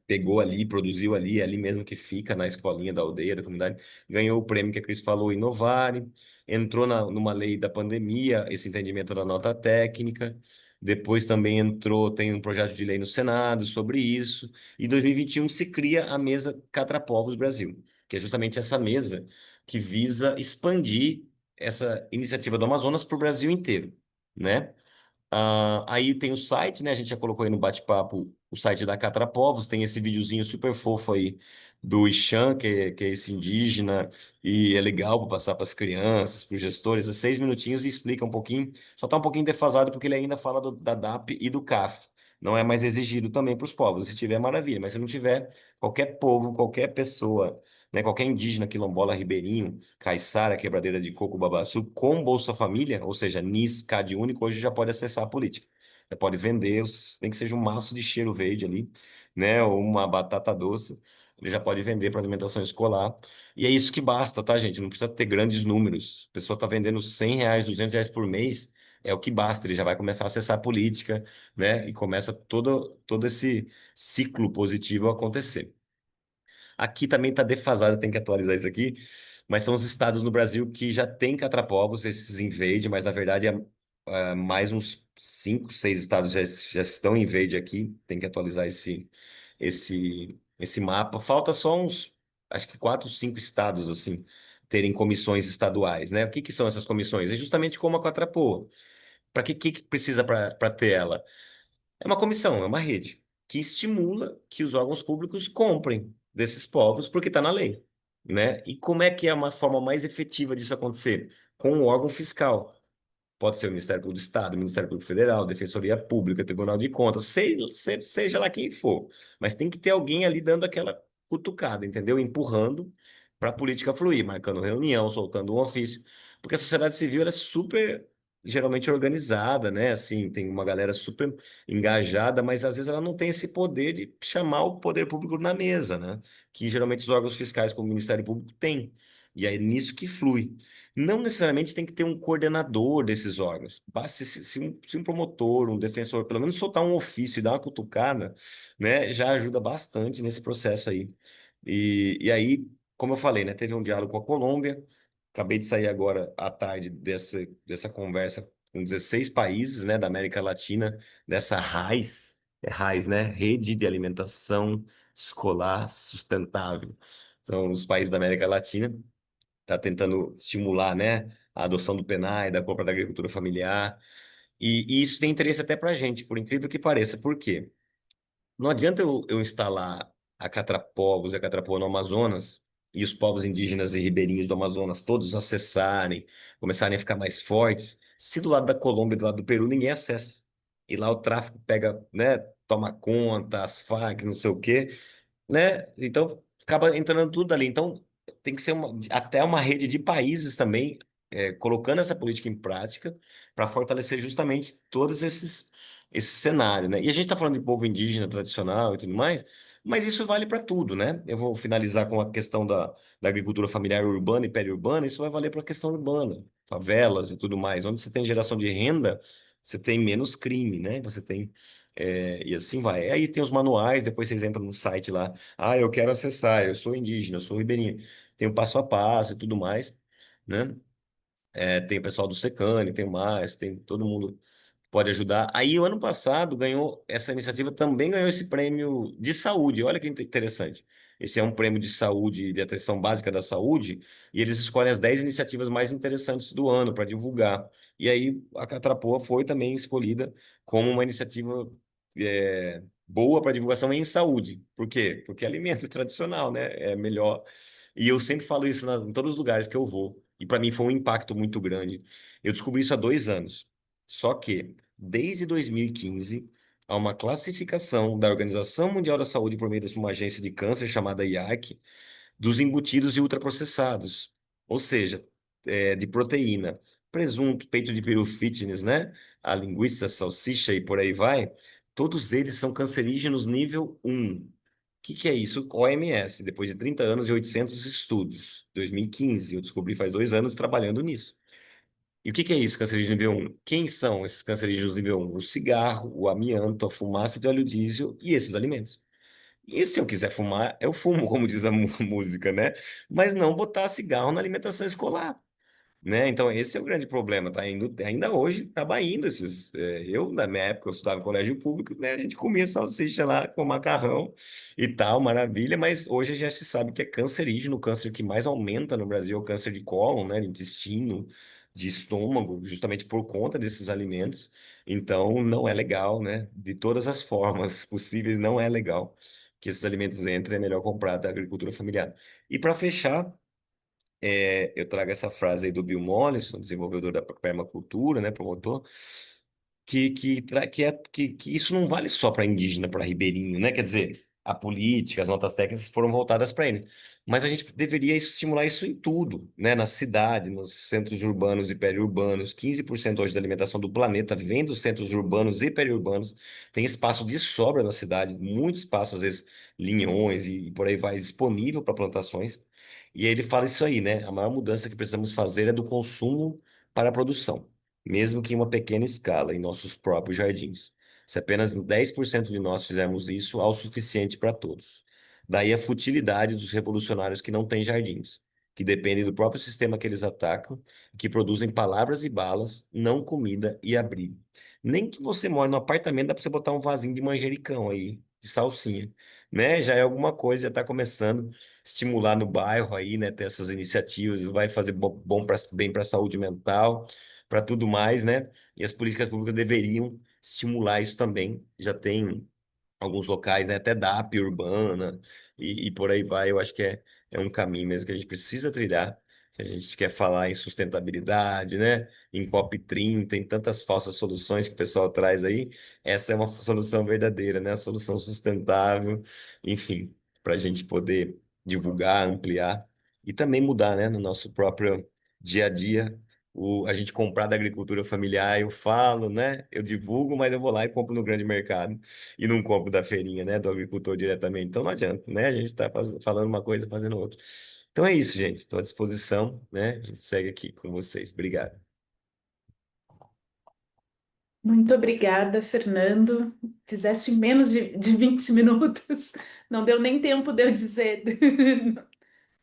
Pegou ali, produziu ali, é ali mesmo que fica na escolinha da aldeia, da comunidade, ganhou o prêmio que a Cris falou, Inovare, entrou numa lei da pandemia, esse entendimento da nota técnica, depois também tem um projeto de lei no Senado sobre isso, e em 2021 se cria a mesa Catrapovos Brasil. que é justamente essa mesa que visa expandir essa iniciativa do Amazonas para o Brasil inteiro, né? Aí tem o site, né? A gente já colocou aí no bate-papo o site da Catra Povos, tem esse videozinho super fofo aí do Ixan, que é esse indígena, e é legal para passar para as crianças, para os gestores, é 6 minutinhos e explica um pouquinho. Só está um pouquinho defasado porque ele ainda fala da DAP e do CAF. Não é mais exigido também para os povos. Se tiver, maravilha, mas se não tiver, qualquer povo, qualquer pessoa, né, qualquer indígena, quilombola, ribeirinho, caiçara, quebradeira de coco, babaçu, com Bolsa Família, ou seja, NIS, CAD único, hoje já pode acessar a política. Já pode vender, nem que seja um maço de cheiro verde ali, né, ou uma batata doce, ele já pode vender para alimentação escolar. E é isso que basta, tá, gente? Não precisa ter grandes números. A pessoa está vendendo R$ 100, R$ 200 por mês, é o que basta. Ele já vai começar a acessar a política, né, e começa todo esse ciclo positivo a acontecer. Aqui também está defasado, tem que atualizar isso aqui. Mas são os estados no Brasil que já têm catrapovos, esses em verde, mas na verdade mais uns 5, 6 estados já estão em verde aqui. Tem que atualizar esse mapa. Falta só uns, acho que 4, 5 estados assim terem comissões estaduais, né? O que que são essas comissões? É justamente como a Catrapoa. Para que precisa para ter ela? É uma comissão, é uma rede que estimula que os órgãos públicos comprem desses povos, porque está na lei, né? E como é que é uma forma mais efetiva disso acontecer? Com o órgão fiscal. Pode ser o Ministério Público do Estado, o Ministério Público Federal, Defensoria Pública, Tribunal de Contas, seja lá quem for. Mas tem que ter alguém ali dando aquela cutucada, entendeu? Empurrando para a política fluir, marcando reunião, soltando um ofício. Porque a sociedade civil ela é super, geralmente organizada, né? Assim, tem uma galera super engajada, mas às vezes ela não tem esse poder de chamar o poder público na mesa, né? Que geralmente os órgãos fiscais, como o Ministério Público, têm. E é nisso que flui. Não necessariamente tem que ter um coordenador desses órgãos. Basta se um promotor, um defensor, pelo menos soltar um ofício e dar uma cutucada, né, já ajuda bastante nesse processo aí. E aí, como eu falei, né, teve um diálogo com a Colômbia. Acabei de sair agora à tarde dessa conversa com 16 países, né, da América Latina, dessa RAIS, né, Rede de Alimentação Escolar Sustentável. São os países da América Latina está tentando estimular, né, a adoção do PNAE, da compra da agricultura familiar. E isso tem interesse até para a gente, por incrível que pareça. Por quê? Não adianta eu instalar a Catrapovos e a Catrapoa no Amazonas e os povos indígenas e ribeirinhos do Amazonas todos acessarem, começarem a ficar mais fortes, se do lado da Colômbia e do lado do Peru ninguém acessa. E lá o tráfico pega, né, toma conta, as Farc, não sei o quê, né? Então acaba entrando tudo ali. Então tem que ser até uma rede de países também colocando essa política em prática para fortalecer justamente todos esse cenário, né? E a gente está falando de povo indígena tradicional e tudo mais, mas isso vale para tudo, né? Eu vou finalizar com a questão da agricultura familiar urbana e periurbana, isso vai valer para a questão urbana, favelas e tudo mais. Onde você tem geração de renda, você tem menos crime, né? Você tem e assim vai. Aí tem os manuais, depois vocês entram no site lá. Ah, eu quero acessar, eu sou indígena, eu sou ribeirinho. Tem o passo a passo e tudo mais, né? Tem o pessoal do Secane, tem o mais, tem todo mundo pode ajudar. Aí, o ano passado, ganhou essa iniciativa também ganhou esse prêmio de saúde. Olha que interessante. Esse é um prêmio de saúde, de atenção básica da saúde, e eles escolhem as 10 iniciativas mais interessantes do ano para divulgar. E aí, a Catrapoa foi também escolhida como uma iniciativa boa para divulgação em saúde. Por quê? Porque é alimento tradicional, né? É melhor. E eu sempre falo isso em todos os lugares que eu vou. E para mim foi um impacto muito grande. Eu descobri isso há 2 anos. Só que, desde 2015, há uma classificação da Organização Mundial da Saúde por meio de uma agência de câncer chamada IARC dos embutidos e ultraprocessados, ou seja, de proteína, presunto, peito de peru fitness, né? A linguiça, salsicha e por aí vai, todos eles são cancerígenos nível 1. O que é isso? OMS, depois de 30 anos e 800 estudos, 2015, eu descobri faz 2 anos trabalhando nisso. E o que é isso, cancerígeno nível 1? Quem são esses cancerígenos nível 1? O cigarro, o amianto, a fumaça de óleo diesel e esses alimentos. E se eu quiser fumar, eu fumo, como diz a música, né? Mas não botar cigarro na alimentação escolar. né? Então, esse é o grande problema, tá indo, ainda hoje, acaba indo esses... eu, na minha época, eu estudava em colégio público, né? A gente comia salsicha lá com macarrão e tal, maravilha, mas hoje já se sabe que é cancerígeno, o câncer que mais aumenta no Brasil é o câncer de cólon, né? De intestino, de estômago, justamente por conta desses alimentos. Então, não é legal, né? De todas as formas possíveis, não é legal que esses alimentos entrem, é melhor comprar da agricultura familiar. E para fechar, eu trago essa frase aí do Bill Mollison, desenvolvedor da permacultura, né, promotor, que isso não vale só para indígena, para ribeirinho, né? Quer dizer, a política, as notas técnicas foram voltadas para eles. Mas a gente deveria estimular isso em tudo, né? Na cidade, nos centros urbanos e periurbanos. 15% hoje da alimentação do planeta vem dos centros urbanos e periurbanos. Tem espaço de sobra na cidade, muito espaço, às vezes, linhões e por aí vai, disponível para plantações. E aí ele fala isso aí, né? A maior mudança que precisamos fazer é do consumo para a produção, mesmo que em uma pequena escala, em nossos próprios jardins. Se apenas 10% de nós fizermos isso, há o suficiente para todos. Daí a futilidade dos revolucionários que não têm jardins, que dependem do próprio sistema que eles atacam, que produzem palavras e balas, não comida e abrigo. Nem que você more no apartamento, dá para você botar um vasinho de manjericão aí, de salsinha, né? Já é alguma coisa, já está começando a estimular no bairro aí, né? Ter essas iniciativas, vai fazer bem para a saúde mental, para tudo mais, né? E as políticas públicas deveriam estimular isso também. Já tem alguns locais, né, até DAP urbana e por aí vai. Eu acho que é um caminho mesmo que a gente precisa trilhar. Se a gente quer falar em sustentabilidade, né, em COP30, em tantas falsas soluções que o pessoal traz aí, essa é uma solução verdadeira, né, a solução sustentável, enfim, para a gente poder divulgar, ampliar e também mudar, né, no nosso próprio dia a dia. A gente comprar da agricultura familiar, eu falo, né? Eu divulgo, mas eu vou lá e compro no grande mercado e não compro da feirinha, né, do agricultor diretamente. Então não adianta, né? A gente está falando uma coisa, fazendo outra. Então é isso, gente. Estou à disposição, né? A gente segue aqui com vocês. Obrigado. Muito obrigada, Fernando. Fizeste em menos de 20 minutos. Não deu nem tempo de eu dizer,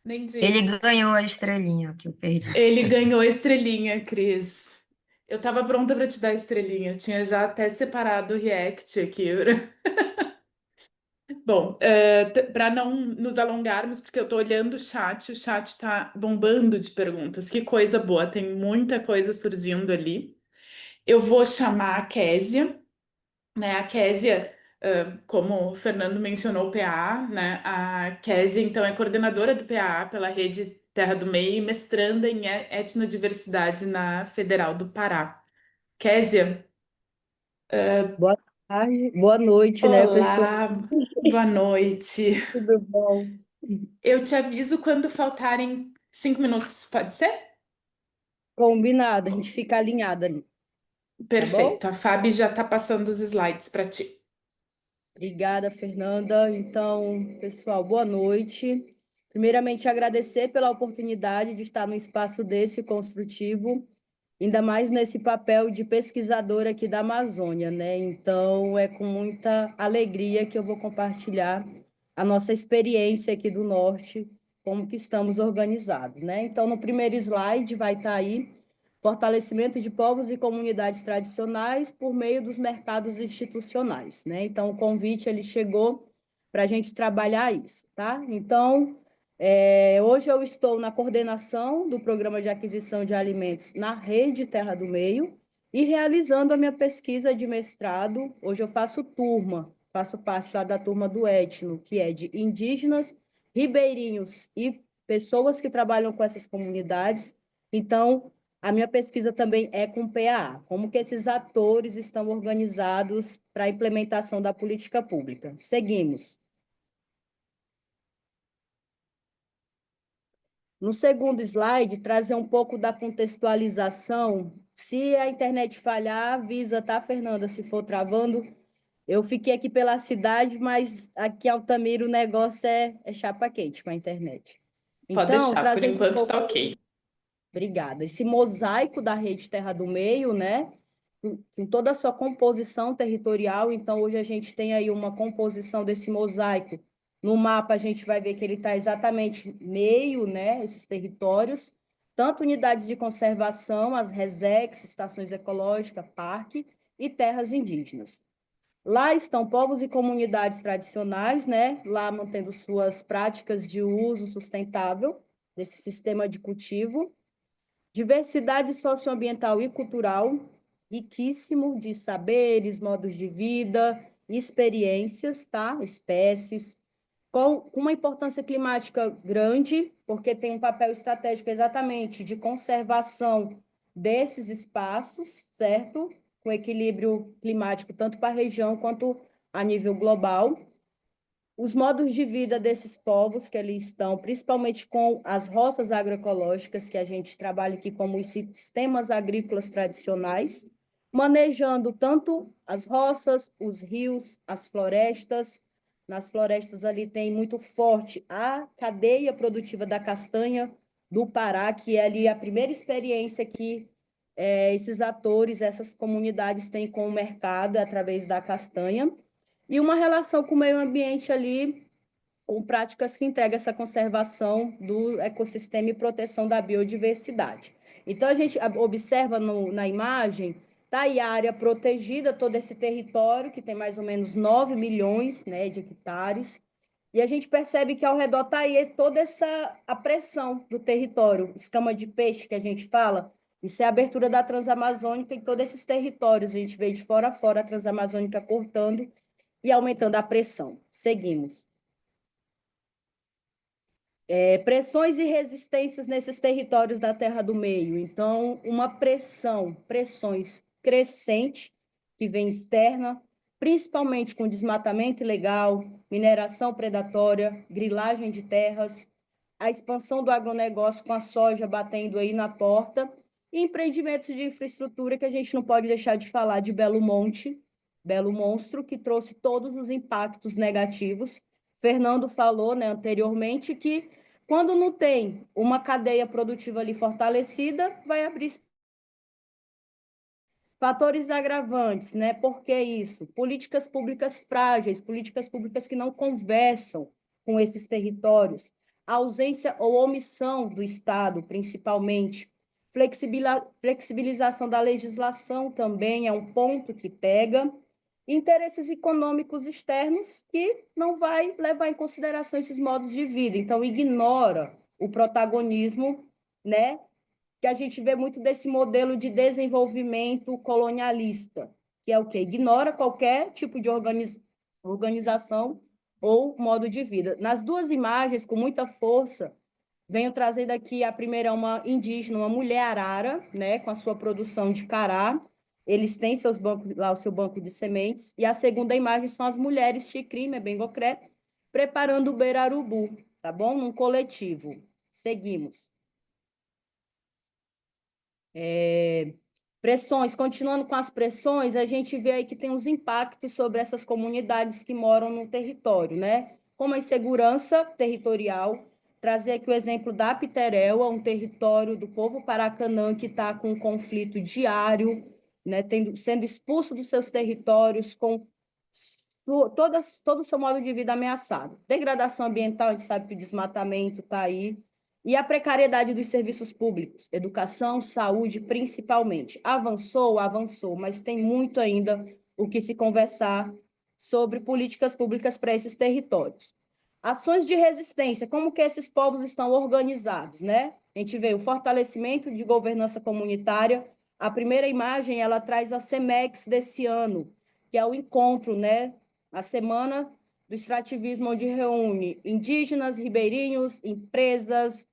nem Ele de. ganhou a estrelinha que eu perdi. Ele ganhou a estrelinha, Cris. Eu estava pronta para te dar a estrelinha. Eu tinha já até separado o react aqui. Bom, para não nos alongarmos, porque eu estou olhando o chat está bombando de perguntas. Que coisa boa, tem muita coisa surgindo ali. Eu vou chamar a Késia, né? A Késia, como o Fernando mencionou, o PA, né? A Késia, então, é coordenadora do PA pela Rede Terra do Meio e mestranda em etnodiversidade na Federal do Pará. Késia, Boa tarde, boa noite, né, pessoal? olá, boa noite. Tudo bom? Eu te aviso quando faltarem 5 minutos, pode ser? Combinado, a gente fica alinhada ali, tá bom? Perfeito. A Fabi já está passando os slides para ti. Obrigada, Fernanda. Então, pessoal, boa noite. Primeiramente, agradecer pela oportunidade de estar no espaço desse construtivo, ainda mais nesse papel de pesquisadora aqui da Amazônia, né? Então, é com muita alegria que eu vou compartilhar a nossa experiência aqui do Norte, como que estamos organizados, né? Então, no primeiro slide vai estar aí fortalecimento de povos e comunidades tradicionais por meio dos mercados institucionais, né? Então, o convite ele chegou para a gente trabalhar isso, tá? Então, hoje eu estou na coordenação do Programa de Aquisição de Alimentos na Rede Terra do Meio e realizando a minha pesquisa de mestrado. Hoje eu faço parte lá da turma do Etno, que é de indígenas, ribeirinhos e pessoas que trabalham com essas comunidades. Então, a minha pesquisa também é com PAA, como que esses atores estão organizados para a implementação da política pública. Seguimos. No segundo slide, trazer um pouco da contextualização. Se a internet falhar, avisa, tá, Fernanda, se for travando. Eu fiquei aqui pela cidade, mas aqui em Altamira o negócio é chapa quente com a internet. Pode Então, deixar, por trazendo um enquanto tá pouco. ok. Obrigada. Esse mosaico da Rede Terra do Meio, né? Com toda a sua composição territorial. Então, hoje a gente tem aí uma composição desse mosaico. No mapa, a gente vai ver que ele está exatamente meio, né? Esses territórios. tanto unidades de conservação, as RESECs, estações ecológicas, parque e terras indígenas. Lá estão povos e comunidades tradicionais, né? Lá mantendo suas práticas de uso sustentável desse sistema de cultivo. Diversidade socioambiental e cultural, riquíssimo de saberes, modos de vida, experiências, tá? Espécies, com uma importância climática grande, porque tem um papel estratégico exatamente de conservação desses espaços, certo? Com equilíbrio climático tanto para a região quanto a nível global. Os modos de vida desses povos que ali estão, principalmente com as roças agroecológicas, que a gente trabalha aqui como os sistemas agrícolas tradicionais, manejando tanto as roças, os rios, as florestas. Nas florestas ali tem muito forte a cadeia produtiva da castanha do Pará, que é ali a primeira experiência que esses atores, essas comunidades têm com o mercado através da castanha, e uma relação com o meio ambiente ali, com práticas que entregam essa conservação do ecossistema e proteção da biodiversidade. Então, a gente observa na imagem, está aí a área protegida, todo esse território, que tem mais ou menos 9 milhões, né, de hectares, e a gente percebe que ao redor está aí toda a pressão do território, escama de peixe que a gente fala, isso é a abertura da Transamazônica em todos esses territórios, a gente vê de fora a fora a Transamazônica cortando e aumentando a pressão. Seguimos. Pressões e resistências nesses territórios da Terra do Meio. Então, pressões crescente, que vem externa, principalmente com desmatamento ilegal, mineração predatória, grilagem de terras, a expansão do agronegócio com a soja batendo aí na porta, e empreendimentos de infraestrutura que a gente não pode deixar de falar de Belo Monte, Belo Monstro, que trouxe todos os impactos negativos. Fernando falou, né, anteriormente que quando não tem uma cadeia produtiva ali fortalecida, vai abrir fatores agravantes, né? Por que isso? Políticas públicas frágeis, políticas públicas que não conversam com esses territórios, a ausência ou omissão do Estado, principalmente, flexibilização da legislação também é um ponto que pega, interesses econômicos externos que não vai levar em consideração esses modos de vida, então ignora o protagonismo, né, que a gente vê muito desse modelo de desenvolvimento colonialista, que é o quê? Ignora qualquer tipo de organização ou modo de vida. Nas duas imagens, com muita força, venho trazendo aqui a primeira, uma indígena, uma mulher arara, né, com a sua produção de cará. Eles têm seus bancos, lá o seu banco de sementes. E a segunda imagem são as mulheres Xicrime, Bengocré, preparando o beirarubu, tá bom? Num coletivo. Seguimos. Pressões, continuando com as pressões, a gente vê aí que tem os impactos sobre essas comunidades que moram no território, né? Como a insegurança territorial, trazer aqui o exemplo da Piteréua, um território do povo Paracanã que está com um conflito diário, né? Sendo expulso dos seus territórios, com todo o seu modo de vida ameaçado. Degradação ambiental, a gente sabe que o desmatamento está aí, e a precariedade dos serviços públicos, educação, saúde, principalmente. Avançou, mas tem muito ainda o que se conversar sobre políticas públicas para esses territórios. Ações de resistência, como que esses povos estão organizados, né? A gente vê o fortalecimento de governança comunitária. A primeira imagem, ela traz a CEMEX desse ano, que é o encontro, né? A Semana do Extrativismo, onde reúne indígenas, ribeirinhos, empresas,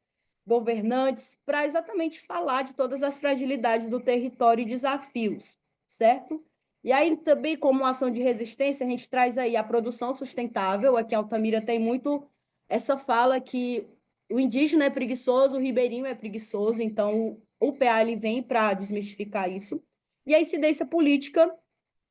governantes, para exatamente falar de todas as fragilidades do território e desafios, certo? E aí também, como ação de resistência, a gente traz aí a produção sustentável. Aqui em Altamira tem muito essa fala que o indígena é preguiçoso, o ribeirinho é preguiçoso, então o PA ele vem para desmistificar isso. E a incidência política,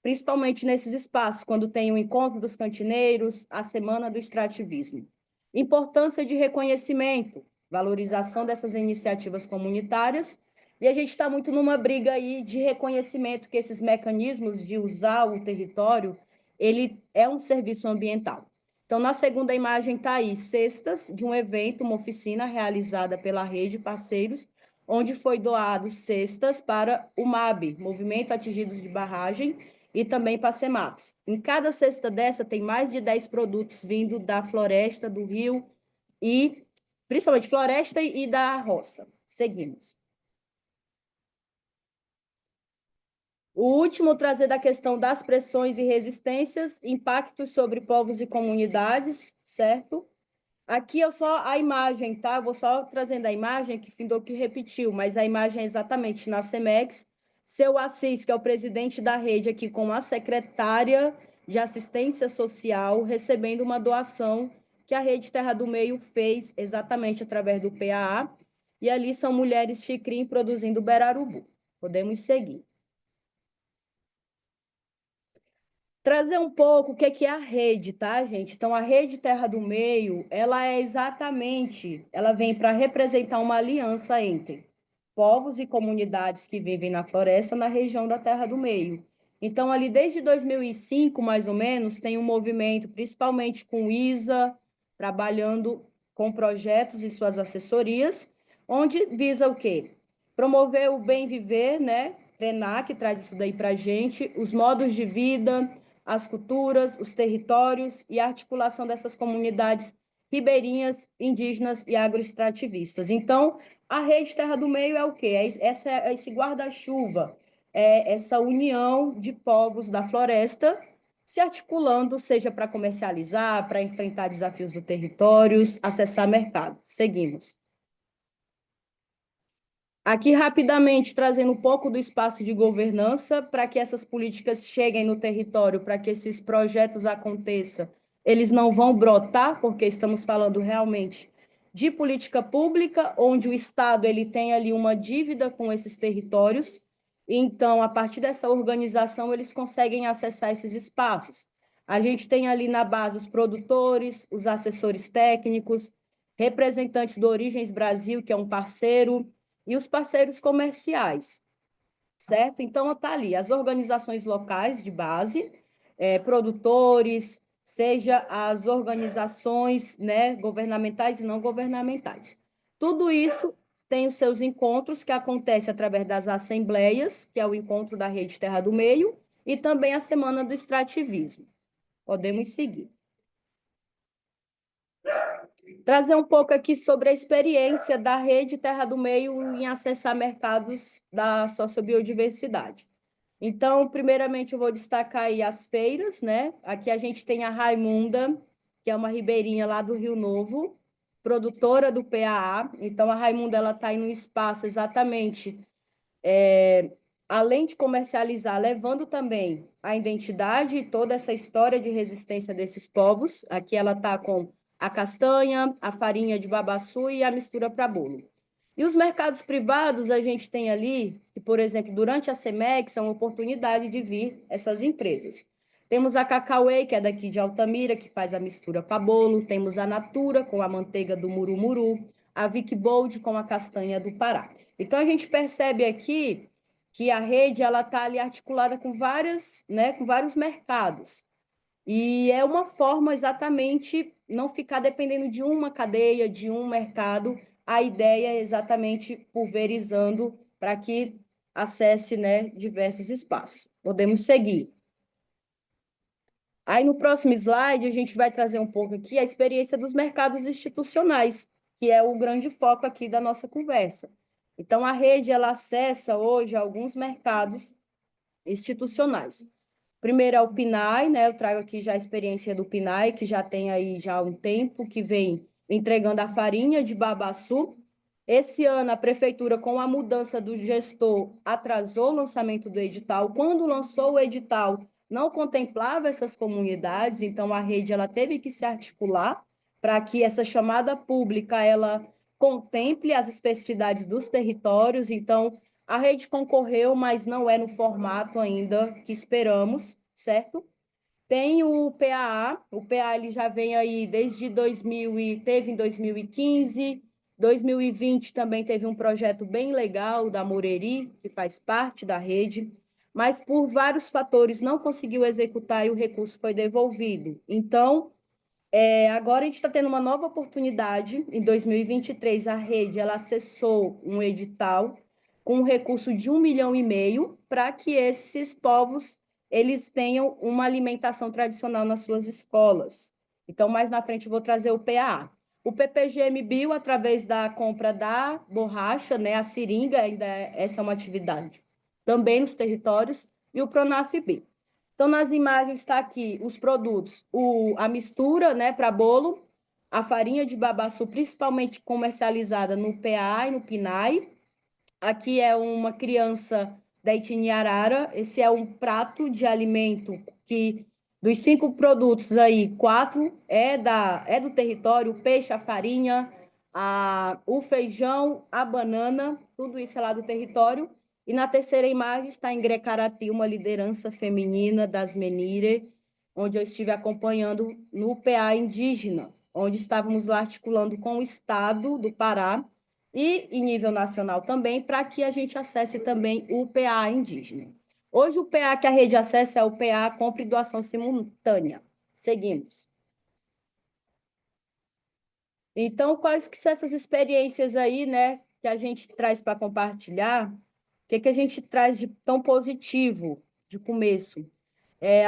principalmente nesses espaços, quando tem o encontro dos cantineiros, a semana do extrativismo. Importância de reconhecimento, valorização dessas iniciativas comunitárias, e a gente está muito numa briga aí de reconhecimento que esses mecanismos de usar o território, ele é um serviço ambiental. Então, na segunda imagem está aí cestas de um evento, uma oficina realizada pela rede Parceiros, onde foi doado cestas para o MAB, Movimento Atingidos de Barragem, e também para a CEMAPS. Em cada cesta dessa tem mais de 10 produtos vindo da floresta, do rio, e principalmente floresta e da roça. Seguimos. O último, trazer da questão das pressões e resistências, impactos sobre povos e comunidades, certo? Aqui eu só a imagem, tá? Vou só trazendo a imagem, que Findou que repetiu, mas a imagem é exatamente na CEMEX. Seu Assis, que é o presidente da rede, aqui com a secretária de assistência social, recebendo uma doação que a Rede Terra do Meio fez exatamente através do PAA. E ali são mulheres Xicrim produzindo berarubu. Podemos seguir. Trazer um pouco o que é a rede, tá, gente? Então, a Rede Terra do Meio, ela é exatamente, ela vem para representar uma aliança entre povos e comunidades que vivem na floresta, na região da Terra do Meio. Então, ali desde 2005, mais ou menos, tem um movimento, principalmente com ISA, trabalhando com projetos e suas assessorias, onde visa o quê? Promover o bem viver, né? PRENAC traz isso daí para a gente, os modos de vida, as culturas, os territórios e a articulação dessas comunidades ribeirinhas, indígenas e agroextrativistas. Então, a Rede Terra do Meio é o quê? É esse guarda-chuva, é essa união de povos da floresta se articulando, seja para comercializar, para enfrentar desafios do território, acessar mercado. Seguimos. Aqui, rapidamente, trazendo um pouco do espaço de governança para que essas políticas cheguem no território, para que esses projetos aconteçam. Eles não vão brotar, porque estamos falando realmente de política pública, onde o Estado ele tem ali uma dívida com esses territórios. Então, a partir dessa organização, eles conseguem acessar esses espaços. A gente tem ali na base os produtores, os assessores técnicos, representantes do Origens Brasil, que é um parceiro, e os parceiros comerciais, certo? Então, está ali as organizações locais de base, produtores, seja as organizações, né, governamentais e não governamentais. Tudo isso tem os seus encontros, que acontecem através das assembleias, que é o encontro da Rede Terra do Meio, e também a Semana do Extrativismo. Podemos seguir. Trazer um pouco aqui sobre a experiência da Rede Terra do Meio em acessar mercados da sociobiodiversidade. Então, primeiramente, eu vou destacar aí as feiras, né? Aqui a gente tem a Raimunda, que é uma ribeirinha lá do Rio Novo, produtora do PAA. Então, a Raimunda ela está aí no espaço exatamente, além de comercializar, levando também a identidade e toda essa história de resistência desses povos. Aqui ela está com a castanha, a farinha de babaçu e a mistura para bolo. E os mercados privados, a gente tem ali, que, por exemplo, durante a CEMEX, é uma oportunidade de vir essas empresas. Temos a Cacauê, que é daqui de Altamira, que faz a mistura para bolo. Temos a Natura, com a manteiga do Murumuru. A Vic Bold, com a castanha do Pará. Então, a gente percebe aqui que a rede está ali articulada com vários mercados. E é uma forma exatamente não ficar dependendo de uma cadeia, de um mercado. A ideia é exatamente pulverizando para que acesse, né, diversos espaços. Podemos seguir. Aí no próximo slide a gente vai trazer um pouco aqui a experiência dos mercados institucionais, que é o grande foco aqui da nossa conversa. Então a rede ela acessa hoje alguns mercados institucionais. Primeiro é o PNAE, né? Eu trago aqui já a experiência do PNAE, que já tem aí já um tempo que vem entregando a farinha de babaçu. Esse ano a prefeitura, com a mudança do gestor, atrasou o lançamento do edital. Quando lançou o edital, não contemplava essas comunidades, então a rede ela teve que se articular para que essa chamada pública ela contemple as especificidades dos territórios. Então, a rede concorreu, mas não é no formato ainda que esperamos, certo? Tem o PAA ele já vem aí desde 2000 e teve em 2015, 2020 também teve um projeto bem legal da Moreri, que faz parte da rede, mas por vários fatores não conseguiu executar e o recurso foi devolvido. Então, Agora a gente está tendo uma nova oportunidade. Em 2023, a rede ela acessou um edital com um recurso de 1,5 milhão para que esses povos eles tenham uma alimentação tradicional nas suas escolas. Então, mais na frente, eu vou trazer o PAA. O PPGM Bio, através da compra da borracha, né, a seringa, essa é uma atividade também nos territórios, e o Pronaf-B. Então, nas imagens está aqui os produtos, a mistura, né, para bolo, a farinha de babaçu, principalmente comercializada no PA e no PNAE. Aqui é uma criança da etnia Arara. Esse é um prato de alimento que, dos 5 produtos aí, 4 é do território: o peixe, a farinha, o feijão, a banana, tudo isso é lá do território. E na terceira imagem está em Grecarati, uma liderança feminina das Menire, onde eu estive acompanhando no PA indígena, onde estávamos lá articulando com o Estado do Pará e em nível nacional também, para que a gente acesse também o PA indígena. Hoje, o PA que a rede acessa é o PA Compra e Doação Simultânea. Seguimos. Então, quais que são essas experiências aí, né, que a gente traz para compartilhar? O que a gente traz de tão positivo de começo?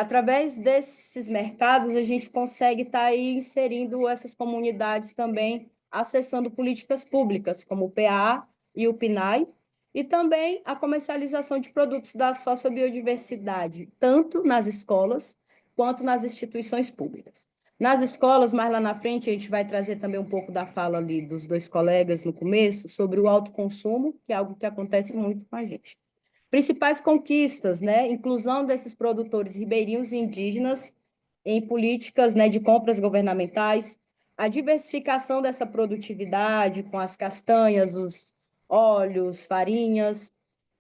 Através desses mercados, a gente consegue estar aí inserindo essas comunidades também, acessando políticas públicas, como o PA e o PNAE, e também a comercialização de produtos da sociobiodiversidade, tanto nas escolas quanto nas instituições públicas. Nas escolas, mais lá na frente, a gente vai trazer também um pouco da fala ali dos 2 colegas no começo, sobre o autoconsumo, que é algo que acontece muito com a gente. Principais conquistas, né? Inclusão desses produtores ribeirinhos e indígenas em políticas, né, de compras governamentais, a diversificação dessa produtividade com as castanhas, os óleos, farinhas,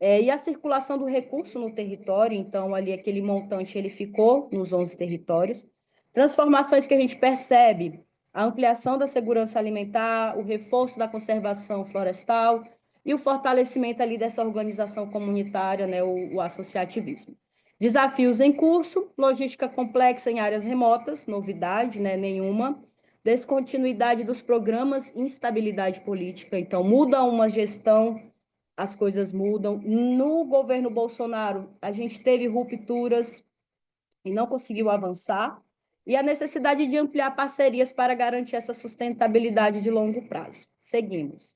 e a circulação do recurso no território. Então, ali aquele montante ele ficou nos 11 territórios. Transformações que a gente percebe: a ampliação da segurança alimentar, o reforço da conservação florestal, e o fortalecimento ali dessa organização comunitária, né, o associativismo. Desafios em curso: logística complexa em áreas remotas, novidade, né, nenhuma. Descontinuidade dos programas, instabilidade política. Então, muda uma gestão, as coisas mudam. No governo Bolsonaro, a gente teve rupturas e não conseguiu avançar. E a necessidade de ampliar parcerias para garantir essa sustentabilidade de longo prazo. Seguimos.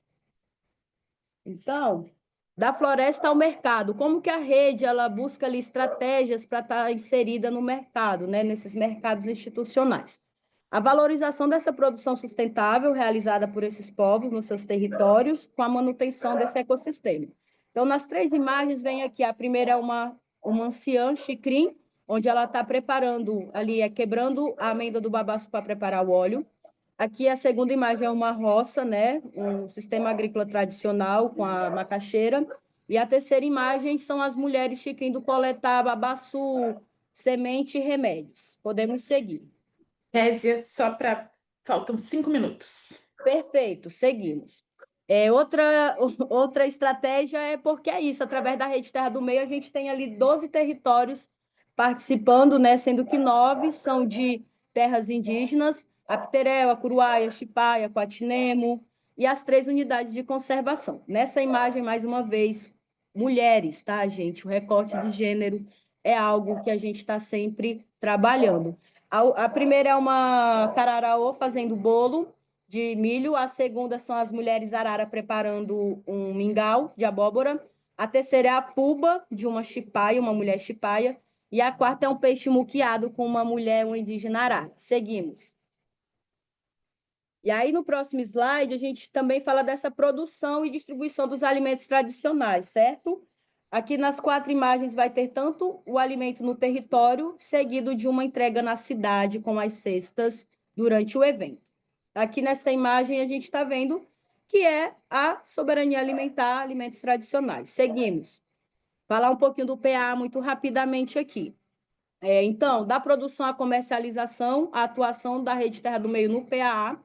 Então, da floresta ao mercado, como que a rede ela busca ali estratégias para estar inserida no mercado, né, nesses mercados institucionais? A valorização dessa produção sustentável realizada por esses povos nos seus territórios, com a manutenção desse ecossistema. Então, nas 3 imagens, vem aqui, a primeira é uma anciã xicrim, onde ela está preparando ali, quebrando a amêndoa do babaçu para preparar o óleo. Aqui a segunda imagem é uma roça, né? Um sistema agrícola tradicional com a macaxeira. E a terceira imagem são as mulheres chiquindo coletar babaçu, semente e remédios. Podemos seguir. Késia, faltam 5 minutos. Perfeito, seguimos. Outra estratégia é porque é isso: através da Rede Terra do Meio, a gente tem ali 12 territórios participando, né? Sendo que 9 são de terras indígenas: a Piterel, a Curuaia, a Chipaia, Quatinemo, e as 3 unidades de conservação. Nessa imagem, mais uma vez, mulheres, tá, gente? O recorte de gênero é algo que a gente está sempre trabalhando. A primeira é uma cararaô fazendo bolo de milho, a segunda são as mulheres arara preparando um mingau de abóbora, a terceira é a puba de uma chipaia, uma mulher chipaia, e a quarta é um peixe muqueado com uma mulher, um indígena arara. Seguimos. E aí, no próximo slide, a gente também fala dessa produção e distribuição dos alimentos tradicionais, certo? Aqui nas 4 imagens vai ter tanto o alimento no território, seguido de uma entrega na cidade com as cestas durante o evento. Aqui nessa imagem a gente está vendo que é a soberania alimentar, alimentos tradicionais. Seguimos. Falar um pouquinho do PA muito rapidamente aqui. Então, da produção à comercialização, a atuação da Rede Terra do Meio no PA.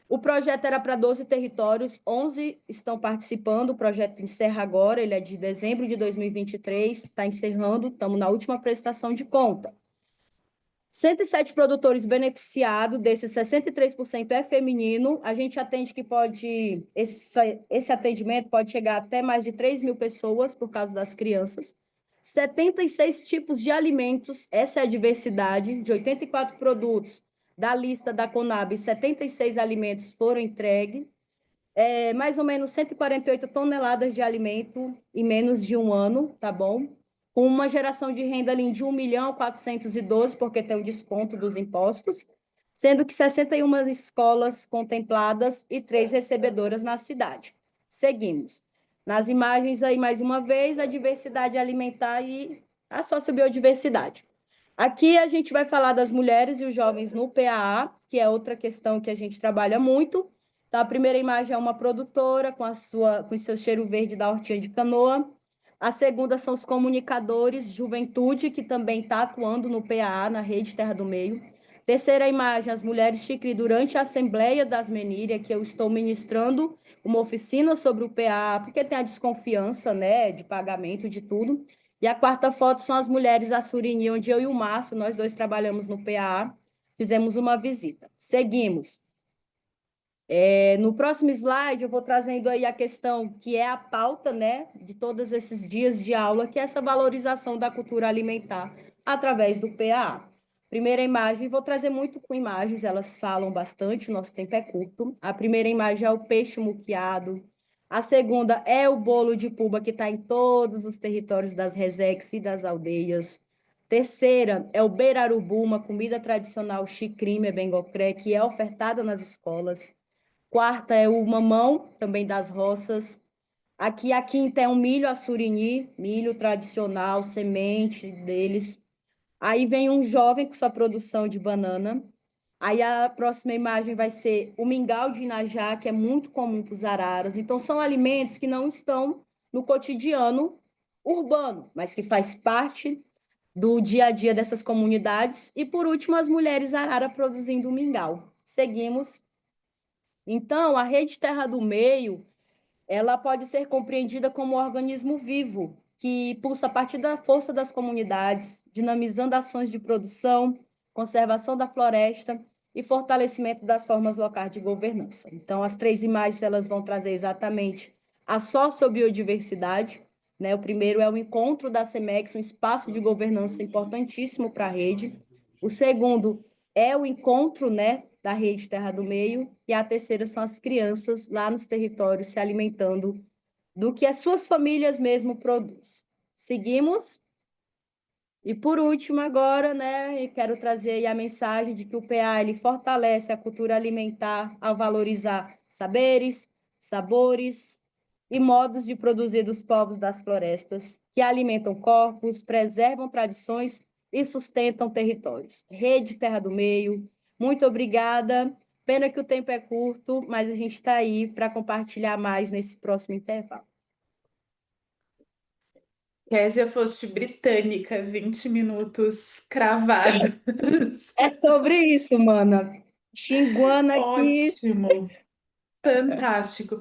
O projeto era para 12 territórios, 11 estão participando, o projeto encerra agora, ele é de dezembro de 2023, está encerrando, estamos na última prestação de conta. 107 produtores beneficiados, desses 63% é feminino. A gente atende que pode, esse atendimento pode chegar até mais de 3.000 pessoas por causa das crianças. 76 tipos de alimentos, essa é a diversidade, de 84 produtos da lista da Conab, 76 alimentos foram entregues. Mais ou menos 148 toneladas de alimento em menos de um ano, tá bom? Com uma geração de renda ali de 1.412.000, porque tem o desconto dos impostos, sendo que 61 escolas contempladas e 3 recebedoras na cidade. Seguimos. Nas imagens aí, mais uma vez, a diversidade alimentar e a sociobiodiversidade. Aqui a gente vai falar das mulheres e os jovens no PAA, que é outra questão que a gente trabalha muito. Então, a primeira imagem é uma produtora com o seu cheiro verde da hortinha de canoa. A segunda são os comunicadores, juventude, que também está atuando no PAA, na Rede Terra do Meio. Terceira imagem, as mulheres Xicri, durante a Assembleia das Meníria, que eu estou ministrando uma oficina sobre o PAA, porque tem a desconfiança, né, de pagamento, de tudo. E a quarta foto são as mulheres Assurini, onde eu e o Márcio, nós dois trabalhamos no PAA, fizemos uma visita. Seguimos. No próximo slide, eu vou trazendo aí a questão que é a pauta, né, de todos esses dias de aula, que é essa valorização da cultura alimentar através do PAA. Primeira imagem, vou trazer muito com imagens, elas falam bastante, o nosso tempo é curto. A primeira imagem é o peixe muqueado. A segunda é o bolo de puba, que está em todos os territórios das resex e das aldeias. Terceira é o beirarubu, uma comida tradicional xicrim, bengocré, que é ofertada nas escolas. Quarta é o mamão, também das roças. Aqui a quinta é um milho assurini, milho tradicional, semente deles. Aí vem um jovem com sua produção de banana. Aí a próxima imagem vai ser o mingau de Inajá, que é muito comum para os araras. Então, são alimentos que não estão no cotidiano urbano, mas que faz parte do dia a dia dessas comunidades. E, por último, as mulheres arara produzindo o mingau. Seguimos. Então, a Rede Terra do Meio, ela pode ser compreendida como um organismo vivo, que pulsa a partir da força das comunidades, dinamizando ações de produção, conservação da floresta e fortalecimento das formas locais de governança. Então, as 3 imagens elas vão trazer exatamente a sociobiodiversidade, né? O primeiro é o encontro da CEMEX, um espaço de governança importantíssimo para a rede. O segundo é o encontro, né, da Rede Terra do Meio, e a terceira são as crianças lá nos territórios se alimentando do que as suas famílias mesmo produzem. Seguimos. E por último agora, né, eu quero trazer aí a mensagem de que o PA ele fortalece a cultura alimentar ao valorizar saberes, sabores e modos de produzir dos povos das florestas, que alimentam corpos, preservam tradições e sustentam territórios. Rede Terra do Meio, muito obrigada. Pena que o tempo é curto, mas a gente está aí para compartilhar mais nesse próximo intervalo. Késia, foste britânica, 20 minutos cravados. É sobre isso, mana. Xinguando aqui. Ótimo, fantástico.